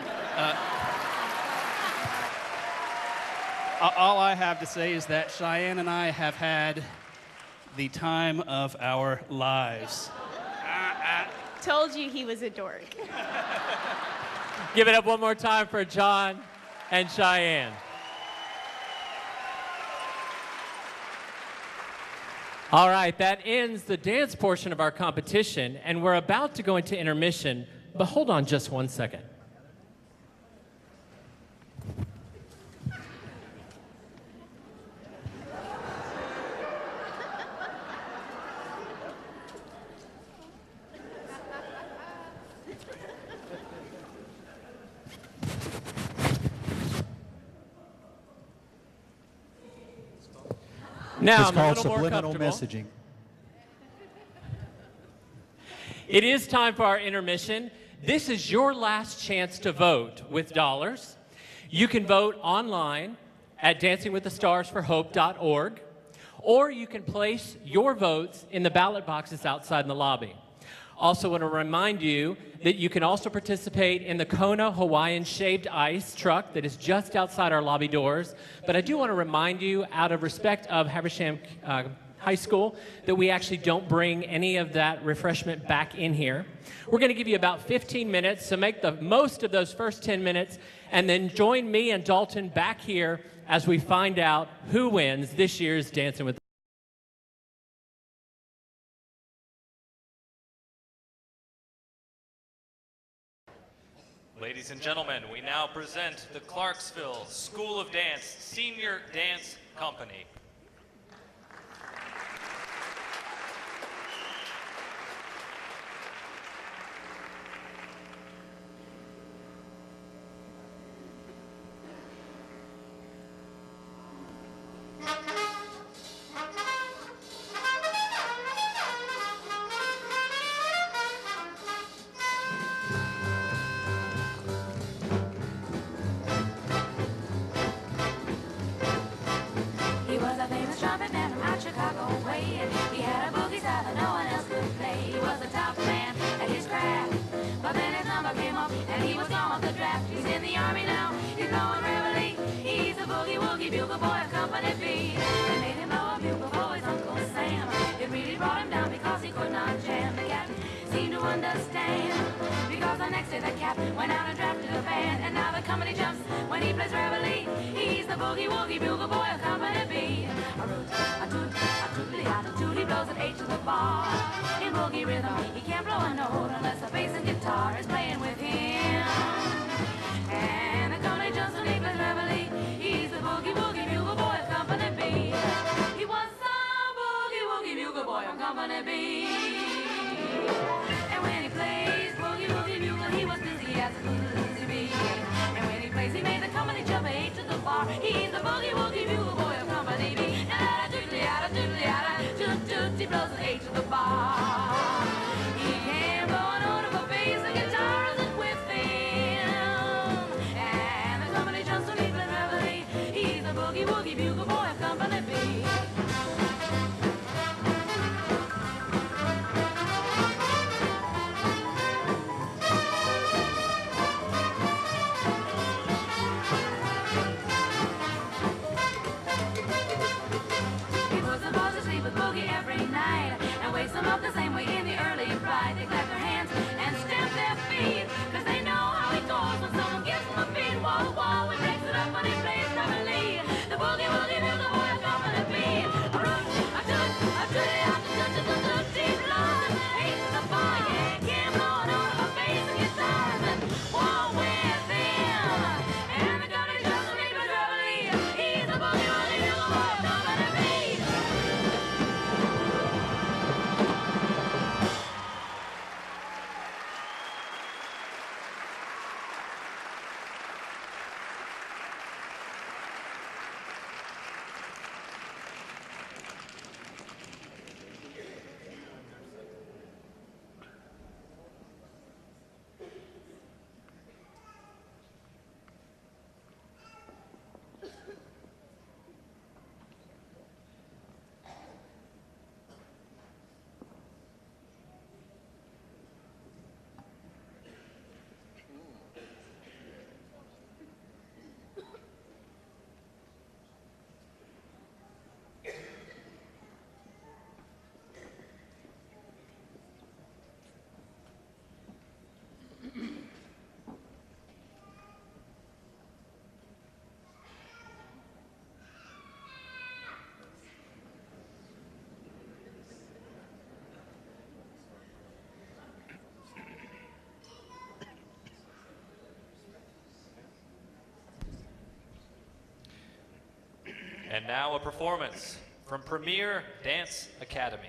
All I have to say is that Cheyenne and I have had the time of our lives. Told you he was a dork. Give it up one more time for John and Cheyenne. All right, that ends the dance portion of our competition, and we're about to go into intermission, but hold on just 1 second. Now It's I'm a called little more subliminal comfortable. messaging. It is time for our intermission. This is your last chance to vote with dollars. You can vote online at dancingwiththestarsforhope.org, or you can place your votes in the ballot boxes outside in the lobby. Also want to remind you that you can also participate in the Kona Hawaiian Shaved Ice truck that is just outside our lobby doors. But I do want to remind you, out of respect of Habersham High School, that we actually don't bring any of that refreshment back in here. We're going to give you about 15 minutes, so make the most of those first 10 minutes, and then join me and Dalton back here as we find out who wins this year's Dancing with the Ladies and gentlemen, we now present the Clarksville School of Dance Senior Dance Company. He was a famous trumpet man from out Chicago way, and he had a boogie style that no one else could play. He was a top man at his craft, but then his number came up and he was gone off the draft. He's in the army now, he's blowing reveille. He's a boogie-woogie bugle boy of Company B. They made him blow a bugle for his Uncle Sam. It really brought him down because he could not jam. The captain seemed to understand, because the next day the captain went out and drafted a band, and now the company jumps when he plays reveille. He's the boogie-woogie bugle boy of Company B. A root, a toot, a tootly-a-toot, he blows an H to the bar. In boogie rhythm, he can't blow a note unless a bass and guitar is playing with him. And the company jumps when he plays reveille. He's the boogie-woogie bugle boy of Company B. He was the boogie-woogie bugle boy of Company B. And when he plays boogie-woogie bugle, he was busy as a busy bee. And when he plays, he made the company jump A to the bar. He's the boogie-woogie bugle boy of Company B. Toot-toot, he blows an A to the bar. He can't blow a note of a bass, the guitar isn't with him. And the company jumps when he plays reveille. He's the boogie-woogie bugle boy of Company B. He puts the boys to sleep with boogie every night and wakes them up the same way in the early pride. They clap their hands and stamp their feet, cause they know how it goes when someone gives them a beat. Wall to wall, he breaks it up when he plays reveille. The boogie-woogie bugle boy of Company B. A root, a toot, a toot-a-toot, he blows an A to the bar. Yeah, he can't blow a note of a bass and guitars and wall with him. And the company jumps when he plays reveille. He's the boogie-woogie bugle boy of Company B. And now a performance from Premier Dance Academy.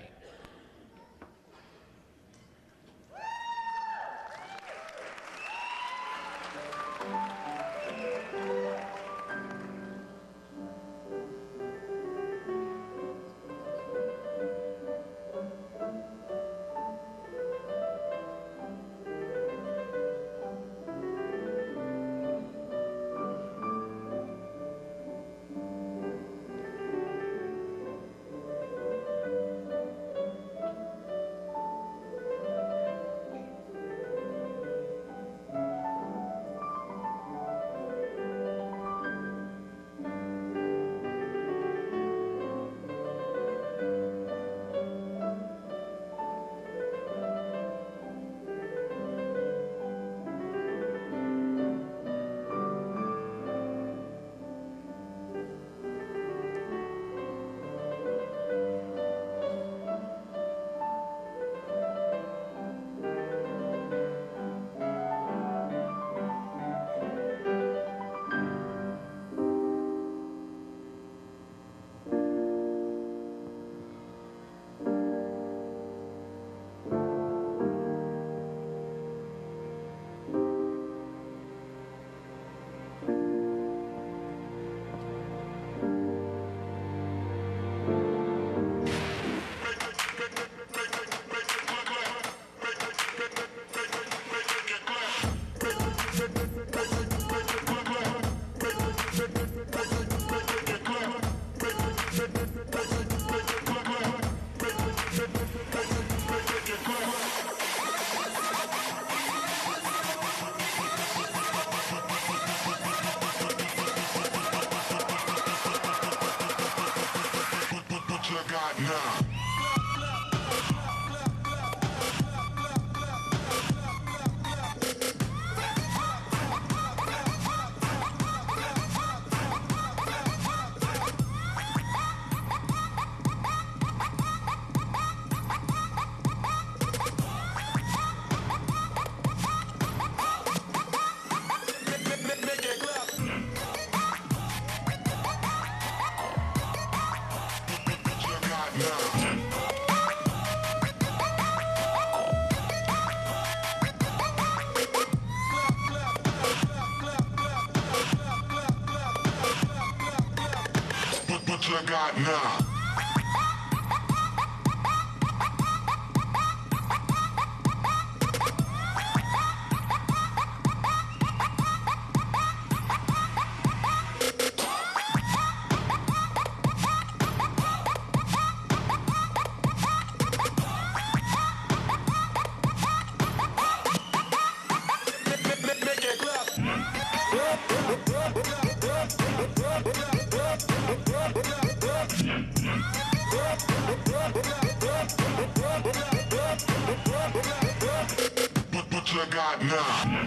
you got now? What you got now?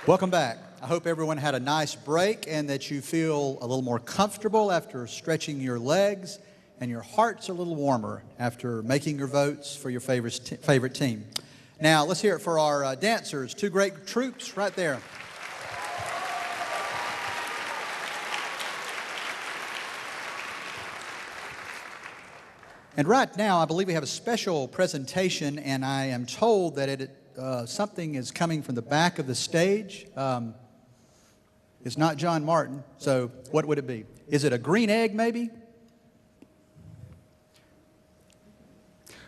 Welcome back. I hope everyone had a nice break and that you feel a little more comfortable after stretching your legs and your heart's a little warmer after making your votes for your favorite team. Now, let's hear it for our dancers, two great troops right there. And right now, I believe we have a special presentation, and I am told that something is coming from the back of the stage. It's not John Martin, so what would it be? Is it a green egg, maybe?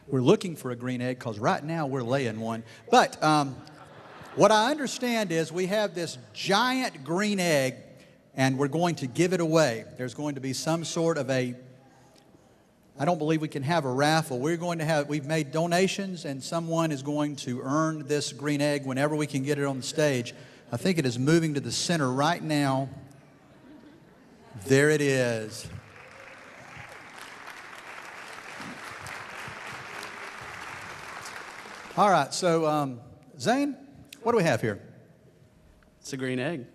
We're looking for a green egg because right now we're laying one. But what I understand is we have this giant green egg, and we're going to give it away. There's going to be some sort of I don't believe we can have a raffle. We've made donations, and someone is going to earn this green egg whenever we can get it on the stage. I think it is moving to the center right now. There it is. All right, so Zane, what do we have here? It's a green egg.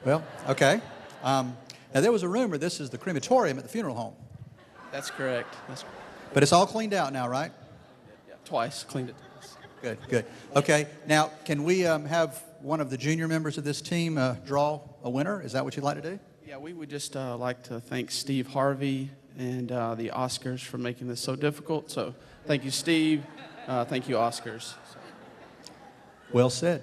Well, okay. Now there was a rumor this is the crematorium at the funeral home. That's correct. But it's all cleaned out now, right? Yeah, twice. Cleaned it twice. Good, good. Okay, now can we have one of the junior members of this team draw a winner? Is that what you'd like to do? Yeah, we would just like to thank Steve Harvey and the Oscars for making this so difficult. So thank you, Steve. Thank you, Oscars. Well said.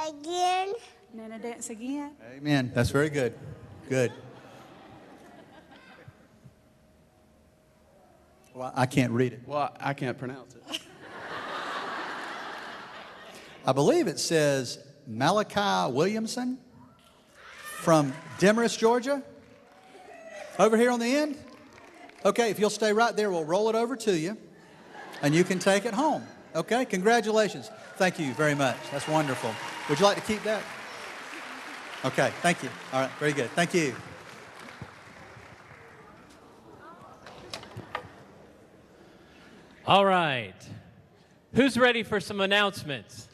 Again. Nana dance again. Amen. That's very good. Good. Well, I can't read it. Well, I can't pronounce it. I believe it says Malachi Williamson from Demarest, Georgia. Over here on the end. Okay, if you'll stay right there, we'll roll it over to you, and you can take it home. Okay, congratulations. Thank you very much. That's wonderful. Would you like to keep that? Okay, thank you. All right, very good. Thank you. All right. Who's ready for some announcements?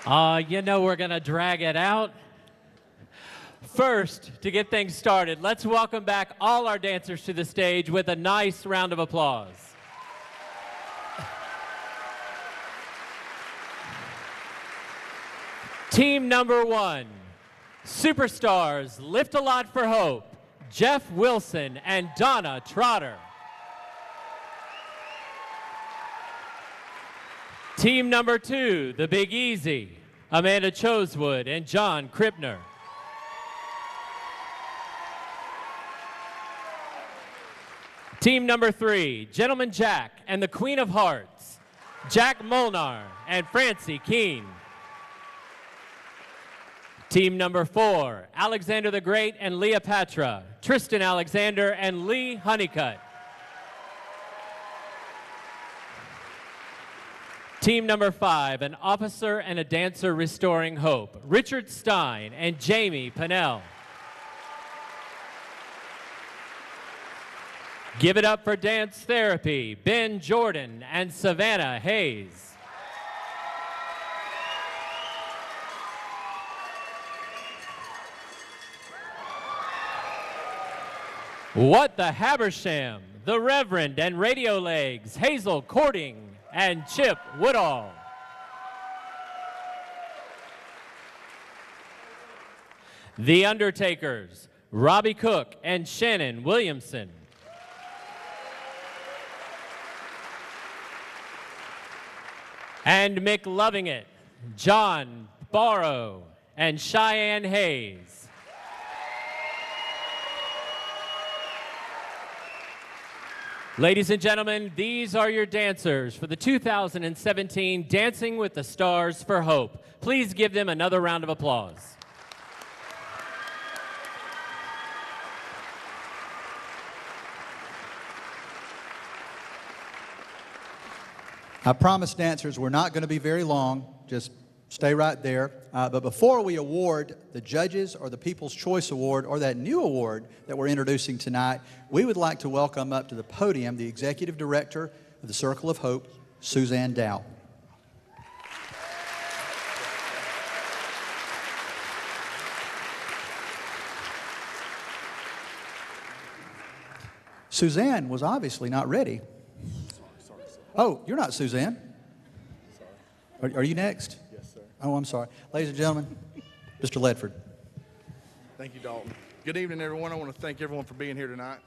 You know we're going to drag it out. First, to get things started, let's welcome back all our dancers to the stage with a nice round of applause. Team number 1, superstars Lift a Lot for Hope, Jeff Wilson and Donna Trotter. Team number 2, the Big Easy, Amanda Chosewood and John Krippner. Team number 3, Gentleman Jack and the Queen of Hearts, Jack Molnar and Francie Keene. Team number 4, Alexander the Great and Leopatra, Tristan Alexander and Lee Honeycutt. Team number 5, an officer and a dancer restoring hope, Richard Stein and Jamie Pennell. Give it up for dance therapy, Ben Jordan and Savannah Hayes. What the Habersham, the Reverend and Radio Legs, Hazel Cording and Chip Woodall. The Undertakers, Robbie Cook and Shannon Williamson. And McLoving It, John Barrow and Cheyenne Hayes. Ladies and gentlemen, these are your dancers for the 2017 Dancing with the Stars for Hope. Please give them another round of applause. I promised dancers we're not going to be very long. Just stay right there. But before we award the judges or the People's Choice Award or that new award that we're introducing tonight, we would like to welcome up to the podium the Executive Director of the Circle of Hope, Suzanne Dow. Suzanne was obviously not ready. Oh, you're not Suzanne. Are you next? Yes, sir. Oh, I'm sorry. Ladies and gentlemen, Mr. Ledford. Thank you, Dalton. Good evening, everyone. I want to thank everyone for being here tonight.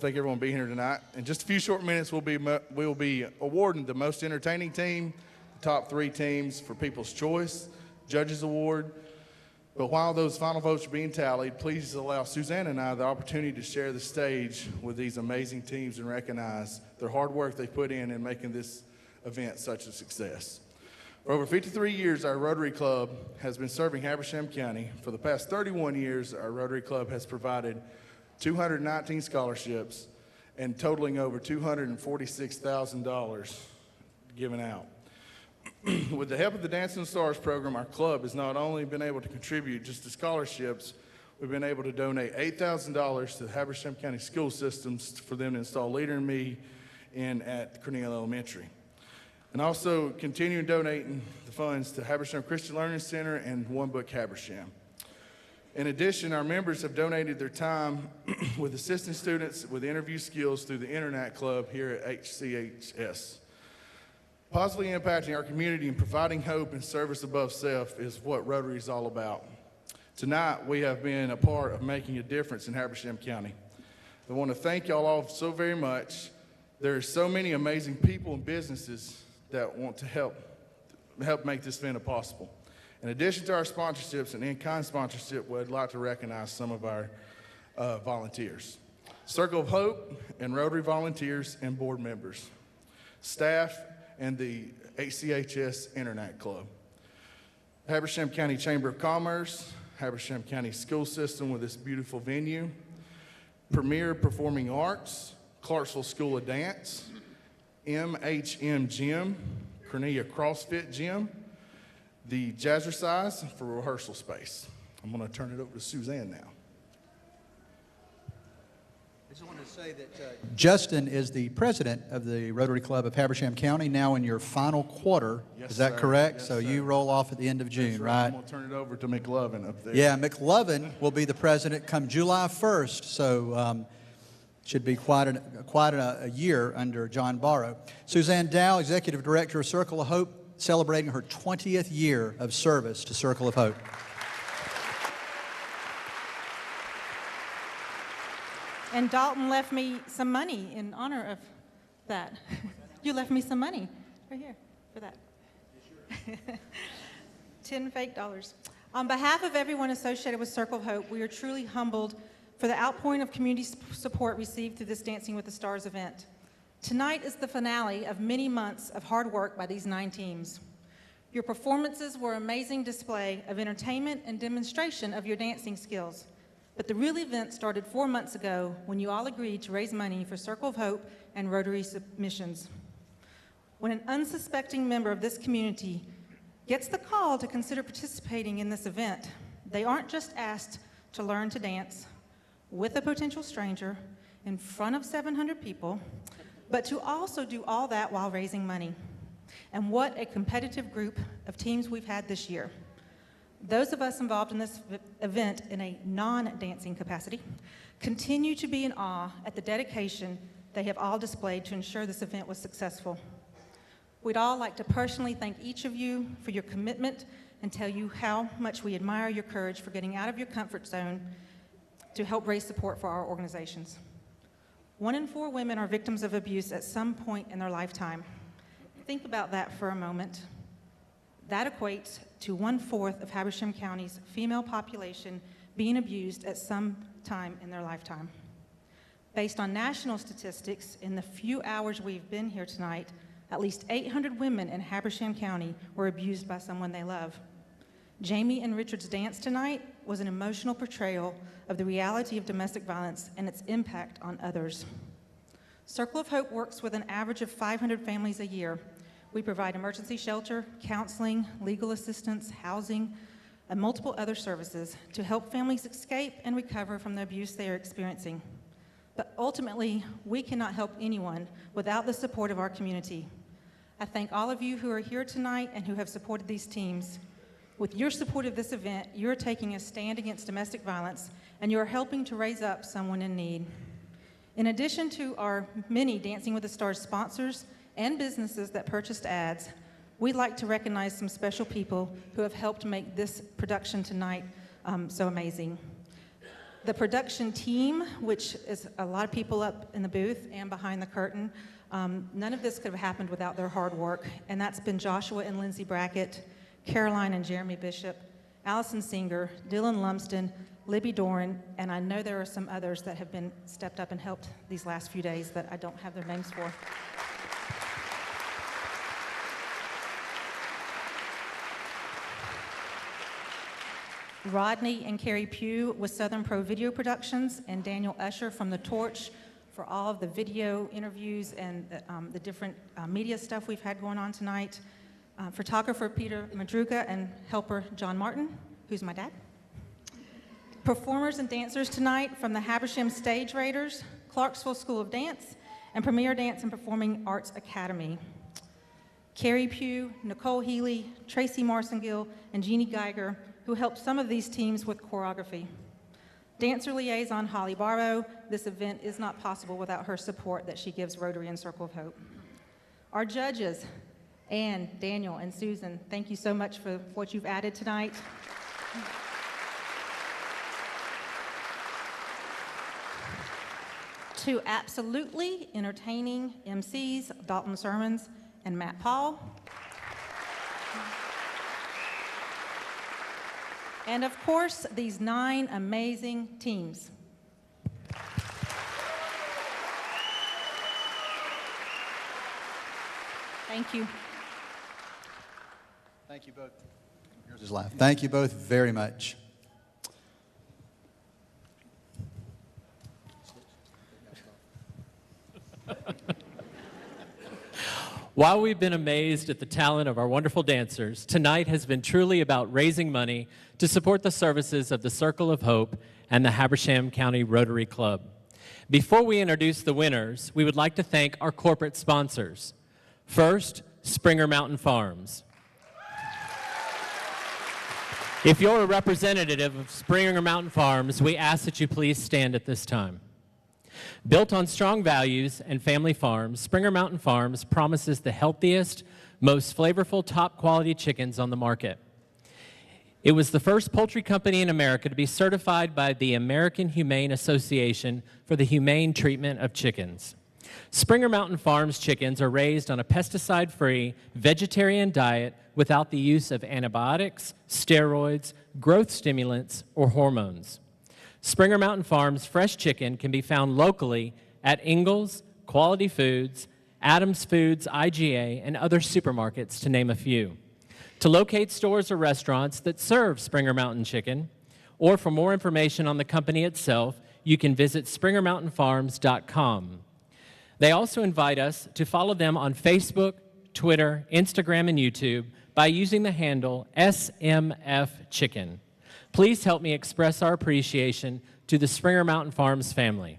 Thank everyone for being here tonight. In just a few short minutes, we will be awarding the most entertaining team, the top 3 teams for People's Choice, Judges Award. But while those final votes are being tallied, please allow Suzanne and I the opportunity to share the stage with these amazing teams and recognize their hard work they put in making this event such a success. For over 53 years, our Rotary Club has been serving Habersham County. For the past 31 years, our Rotary Club has provided 219 scholarships and totaling over $246,000 given out. With the help of the Dancing Stars program, our club has not only been able to contribute just to scholarships, we've been able to donate $8,000 to the Habersham County school systems for them to install Leader in Me at Cornelia Elementary. And also continue donating the funds to Habersham Christian Learning Center and One Book Habersham. In addition, our members have donated their time with assisting students with interview skills through the Internet Club here at HCHS. Positively impacting our community and providing hope and service above self is what Rotary is all about. Tonight, we have been a part of making a difference in Habersham County. I want to thank y'all all so very much. There are so many amazing people and businesses that want to help make this event possible. In addition to our sponsorships and in-kind sponsorship, we'd like to recognize some of our volunteers. Circle of Hope and Rotary volunteers and board members, staff, and the HCHS Internet Club. Habersham County Chamber of Commerce, Habersham County School System with this beautiful venue, Premier Performing Arts, Clarksville School of Dance, MHM Gym, Cornelia CrossFit Gym, the Jazzercise for rehearsal space. I'm going to turn it over to Suzanne now. I just wanted to say that Justin is the president of the Rotary Club of Habersham County, now in your final quarter. Yes, is that sir. correct? Yes, so sir. you roll off at the end of June, That's right? I'm going to turn it over to McLovin up there. Yeah, McLovin will be the president come July 1st, so should be quite a year under John Barrow. Suzanne Dow, Executive Director of Circle of Hope, celebrating her 20th year of service to Circle of Hope. And Dalton left me some money in honor of that. You left me some money right here for that. 10 fake dollars. On behalf of everyone associated with Circle of Hope, we are truly humbled for the outpouring of community support received through this Dancing with the Stars event. Tonight is the finale of many months of hard work by these 9 teams. Your performances were an amazing display of entertainment and demonstration of your dancing skills. But the real event started 4 months ago when you all agreed to raise money for Circle of Hope and Rotary submissions. When an unsuspecting member of this community gets the call to consider participating in this event, they aren't just asked to learn to dance with a potential stranger in front of 700 people, but to also do all that while raising money. And what a competitive group of teams we've had this year. Those of us involved in this event in a non-dancing capacity continue to be in awe at the dedication they have all displayed to ensure this event was successful. We'd all like to personally thank each of you for your commitment and tell you how much we admire your courage for getting out of your comfort zone to help raise support for our organizations. 1 in 4 women are victims of abuse at some point in their lifetime. Think about that for a moment. That equates to 1/4 of Habersham County's female population being abused at some time in their lifetime. Based on national statistics, in the few hours we've been here tonight, at least 800 women in Habersham County were abused by someone they love. Jamie and Richard's dance tonight was an emotional portrayal of the reality of domestic violence and its impact on others. Circle of Hope works with an average of 500 families a year. We provide emergency shelter, counseling, legal assistance, housing, and multiple other services to help families escape and recover from the abuse they are experiencing. But ultimately, we cannot help anyone without the support of our community. I thank all of you who are here tonight and who have supported these teams. With your support of this event, you're taking a stand against domestic violence, and you're helping to raise up someone in need. In addition to our many Dancing with the Stars sponsors and businesses that purchased ads, we'd like to recognize some special people who have helped make this production tonight so amazing. The production team, which is a lot of people up in the booth and behind the curtain, none of this could have happened without their hard work, and that's been Joshua and Lindsay Brackett, Caroline and Jeremy Bishop, Allison Singer, Dylan Lumsden, Libby Doran, and I know there are some others that have been stepped up and helped these last few days that I don't have their names for. Rodney and Carrie Pugh with Southern Pro Video Productions, and Daniel Usher from The Torch for all of the video interviews and the different media stuff we've had going on tonight. Photographer Peter Madruga and helper John Martin, who's my dad. Performers and dancers tonight from the Habersham Stage Raiders, Clarksville School of Dance, and Premier Dance and Performing Arts Academy. Carrie Pugh, Nicole Healy, Tracy Marcingill, and Jeannie Geiger, who helped some of these teams with choreography. Dancer liaison Holly Barrow, this event is not possible without her support that she gives Rotary and Circle of Hope. Our judges, Ann, Daniel, and Susan, thank you so much for what you've added tonight. Two absolutely entertaining MCs, Dalton Sermons and Matt Paul. And of course, these 9 amazing teams. Thank you. Thank you both. Yours is live. Thank you both very much. While we've been amazed at the talent of our wonderful dancers, tonight has been truly about raising money to support the services of the Circle of Hope and the Habersham County Rotary Club. Before we introduce the winners, we would like to thank our corporate sponsors. First, Springer Mountain Farms. If you're a representative of Springer Mountain Farms, we ask that you please stand at this time. Built on strong values and family farms, Springer Mountain Farms promises the healthiest, most flavorful, top-quality chickens on the market. It was the first poultry company in America to be certified by the American Humane Association for the humane treatment of chickens. Springer Mountain Farms chickens are raised on a pesticide-free vegetarian diet without the use of antibiotics, steroids, growth stimulants, or hormones. Springer Mountain Farms fresh chicken can be found locally at Ingles, Quality Foods, Adams Foods, IGA, and other supermarkets, to name a few. To locate stores or restaurants that serve Springer Mountain chicken, or for more information on the company itself, you can visit springermountainfarms.com. They also invite us to follow them on Facebook, Twitter, Instagram, and YouTube by using the handle SMFChicken. Please help me express our appreciation to the Springer Mountain Farms family.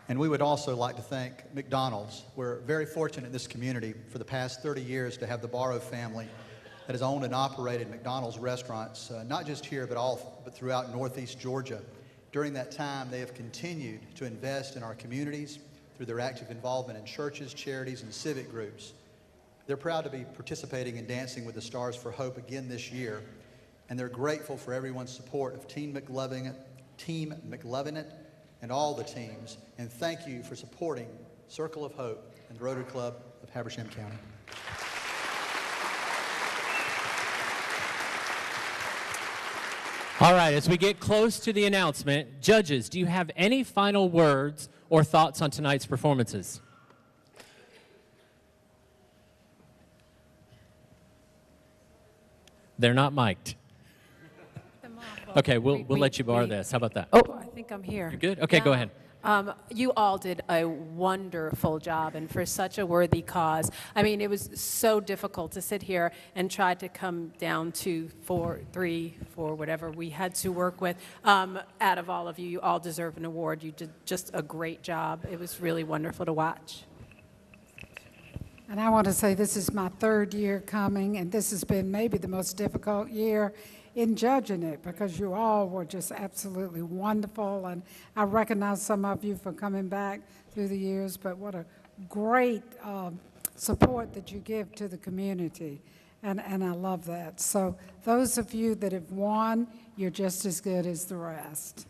And we would also like to thank McDonald's. We're very fortunate in this community for the past 30 years to have the Barrow family that has owned and operated McDonald's restaurants, not just here, but throughout Northeast Georgia. During that time, they have continued to invest in our communities through their active involvement in churches, charities, and civic groups. They're proud to be participating in Dancing with the Stars for Hope again this year, and they're grateful for everyone's support of Team McLovin and all the teams, and thank you for supporting Circle of Hope and the Rotary Club of Habersham County. All right, as we get close to the announcement, judges, do you have any final words or thoughts on tonight's performances? They're not mic'd. Okay, we'll let you borrow this. How about that? Oh, I think I'm here. You're good? Okay, go ahead. You all did a wonderful job, and for such a worthy cause. I mean, it was so difficult to sit here and try to come down to 3, 4, whatever we had to work with. Out of all of you, you all deserve an award. You did just a great job. It was really wonderful to watch. And I want to say this is my 3rd year coming, and this has been maybe the most difficult year in judging it, because you all were just absolutely wonderful, and I recognize some of you for coming back through the years, but what a great support that you give to the community, and I love that. So those of you that have won, you're just as good as the rest.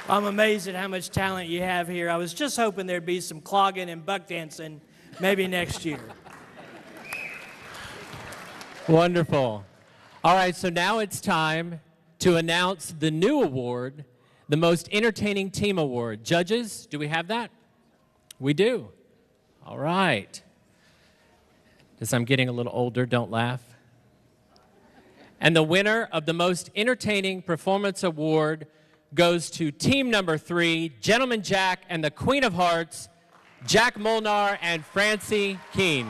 I'm amazed at how much talent you have here. I was just hoping there'd be some clogging and buck dancing maybe next year. Wonderful. All right, so now it's time to announce the new award, the Most Entertaining Team Award. Judges, do we have that? We do. All right. As I'm getting a little older, don't laugh. And the winner of the Most Entertaining Performance Award goes to team number 3, Gentleman Jack and the Queen of Hearts, Jack Molnar and Francie Keene.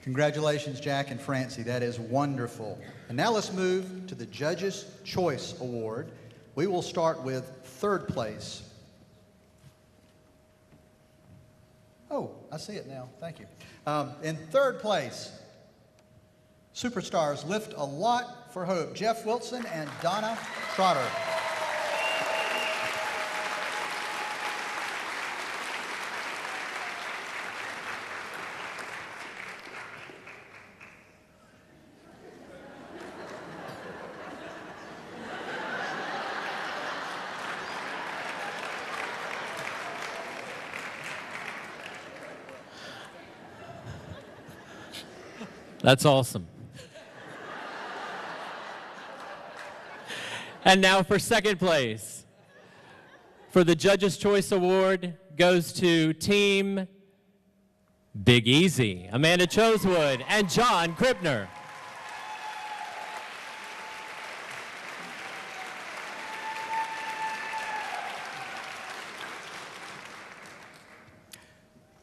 Congratulations, Jack and Francie. That is wonderful. And now let's move to the Judges' Choice Award. We will start with 3rd place. Oh, I see it now. Thank you. In 3rd place, Superstars Lift a Lot for Hope, Jeff Wilson and Donna Trotter. That's awesome. And now for 2nd place. For the Judges' Choice Award goes to Team Big Easy, Amanda Chosewood and John Krippner.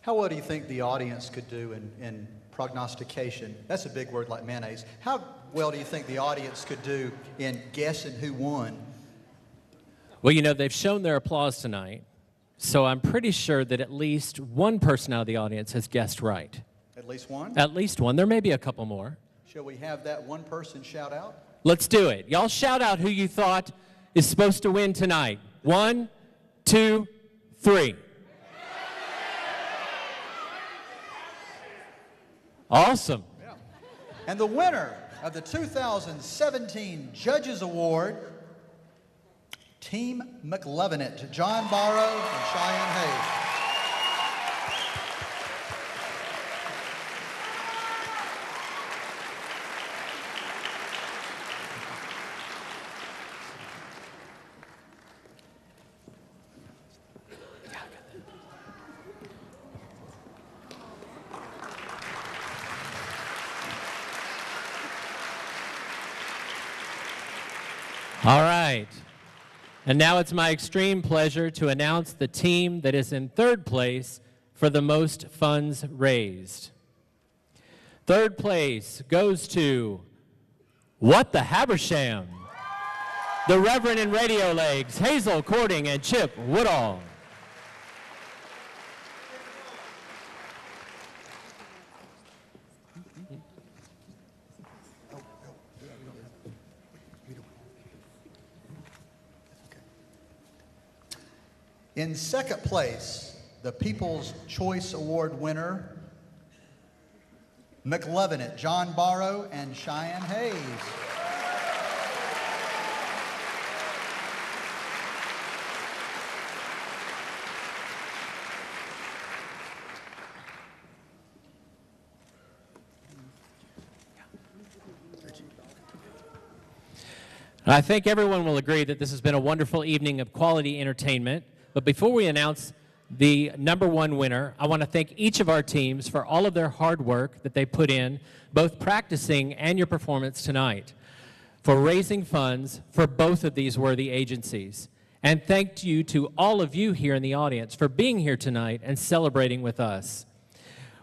How well do you think the audience could do in prognostication? That's a big word like mayonnaise. How well do you think the audience could do in guessing who won? Well, you know, they've shown their applause tonight, So I'm pretty sure that at least one person out of the audience has guessed right. At least one? At least one. There may be a couple more. Shall we have that one person shout out? Let's do it. Y'all shout out who you thought is supposed to win tonight. 1, 2, 3. Awesome. Yeah. And the winner of the 2017 Judges Award, Team McLevinett, John Barrow and Cheyenne Hayes. All right. And now it's my extreme pleasure to announce the team that is in third place for the most funds raised. Third place goes to What the Habersham, the Reverend and Radio Legs, Hazel Cording and Chip Woodall. In second place, the People's Choice Award winner, McLevinett, John Barrow and Cheyenne Hayes. I think everyone will agree that this has been a wonderful evening of quality entertainment. But before we announce the #1 winner, I want to thank each of our teams for all of their hard work that they put in, both practicing and your performance tonight, for raising funds for both of these worthy agencies. And thank you to all of you here in the audience for being here tonight and celebrating with us.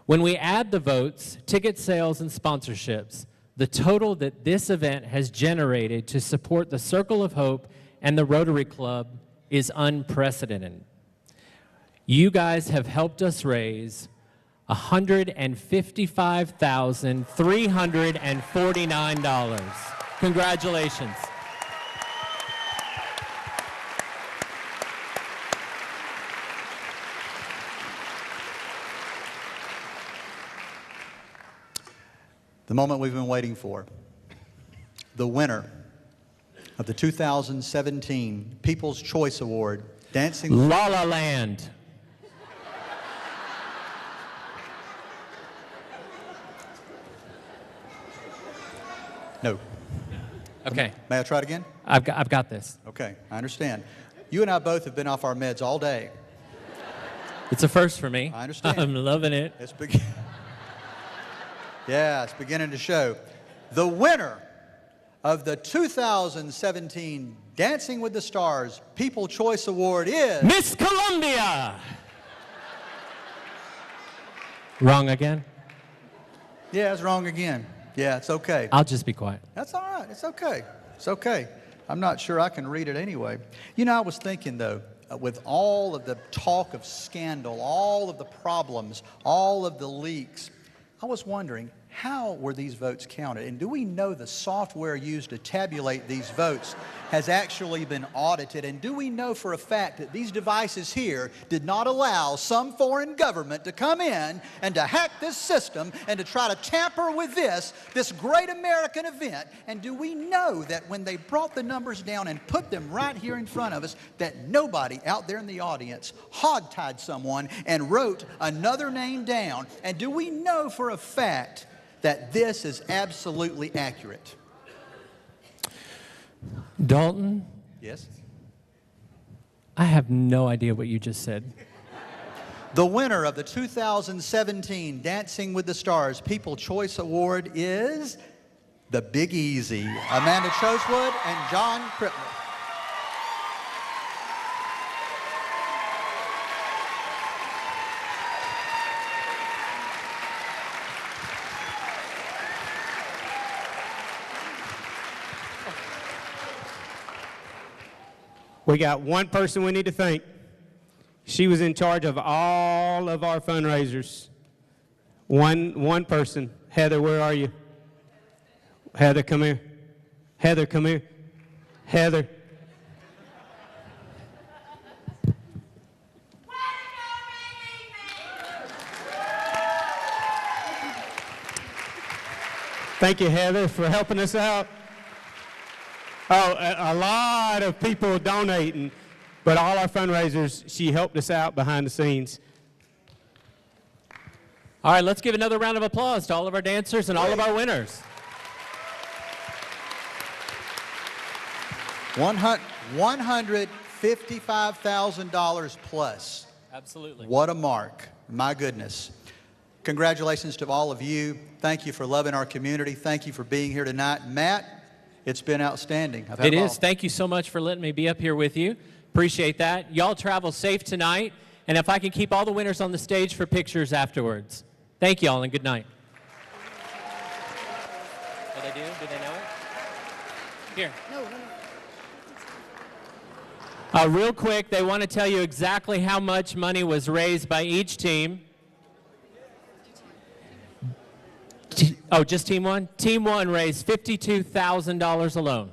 When we add the votes, ticket sales, and sponsorships, the total that this event has generated to support the Circle of Hope and the Rotary Club is unprecedented. You guys have helped us raise $155,349. Congratulations. The moment we've been waiting for. The winner of the 2017 People's Choice Award, Dancing La La Land. No. Okay. May I try it again? I've got this. Okay, I understand. You and I both have been off our meds all day. It's a first for me. I understand. I'm loving it. Yeah, it's beginning to show. The winner of the 2017 Dancing with the Stars People's Choice Award is... Miss Columbia! Wrong again? Yeah, it's wrong again. Yeah, it's okay. I'll just be quiet. That's all right. It's okay. It's okay. I'm not sure I can read it anyway. You know, I was thinking, though, with all of the talk of scandal, all of the problems, all of the leaks, I was wondering, how were these votes counted? And do we know the software used to tabulate these votes has actually been audited? And do we know for a fact that these devices here did not allow some foreign government to come in and to hack this system and to try to tamper with this great American event? And do we know that when they brought the numbers down and put them right here in front of us, that nobody out there in the audience hogtied someone and wrote another name down? And do we know for a fact that this is absolutely accurate? Dalton? Yes? I have no idea what you just said. The winner of the 2017 Dancing with the Stars People's Choice Award is the Big Easy, Amanda Chosewood and John Crippler. We got one person we need to thank. She was in charge of all of our fundraisers. One person. Heather, where are you? Heather, come here. Heather, come here. Heather. Thank you, Heather, for helping us out. Oh, a lot of people donating, but all our fundraisers, she helped us out behind the scenes. All right, let's give another round of applause to all of our dancers and all of our winners. $155,000 plus. Absolutely. What a mark. My goodness. Congratulations to all of you. Thank you for loving our community. Thank you for being here tonight. Matt, it's been outstanding. It is. Thank you so much for letting me be up here with you. Appreciate that. Y'all travel safe tonight. And if I can keep all the winners on the stage for pictures afterwards. Thank you all and good night. Oh, they do? Do they know it? Here. Real quick, they want to tell you exactly how much money was raised by each team. Oh, just Team 1? Team 1 raised $52,000 alone.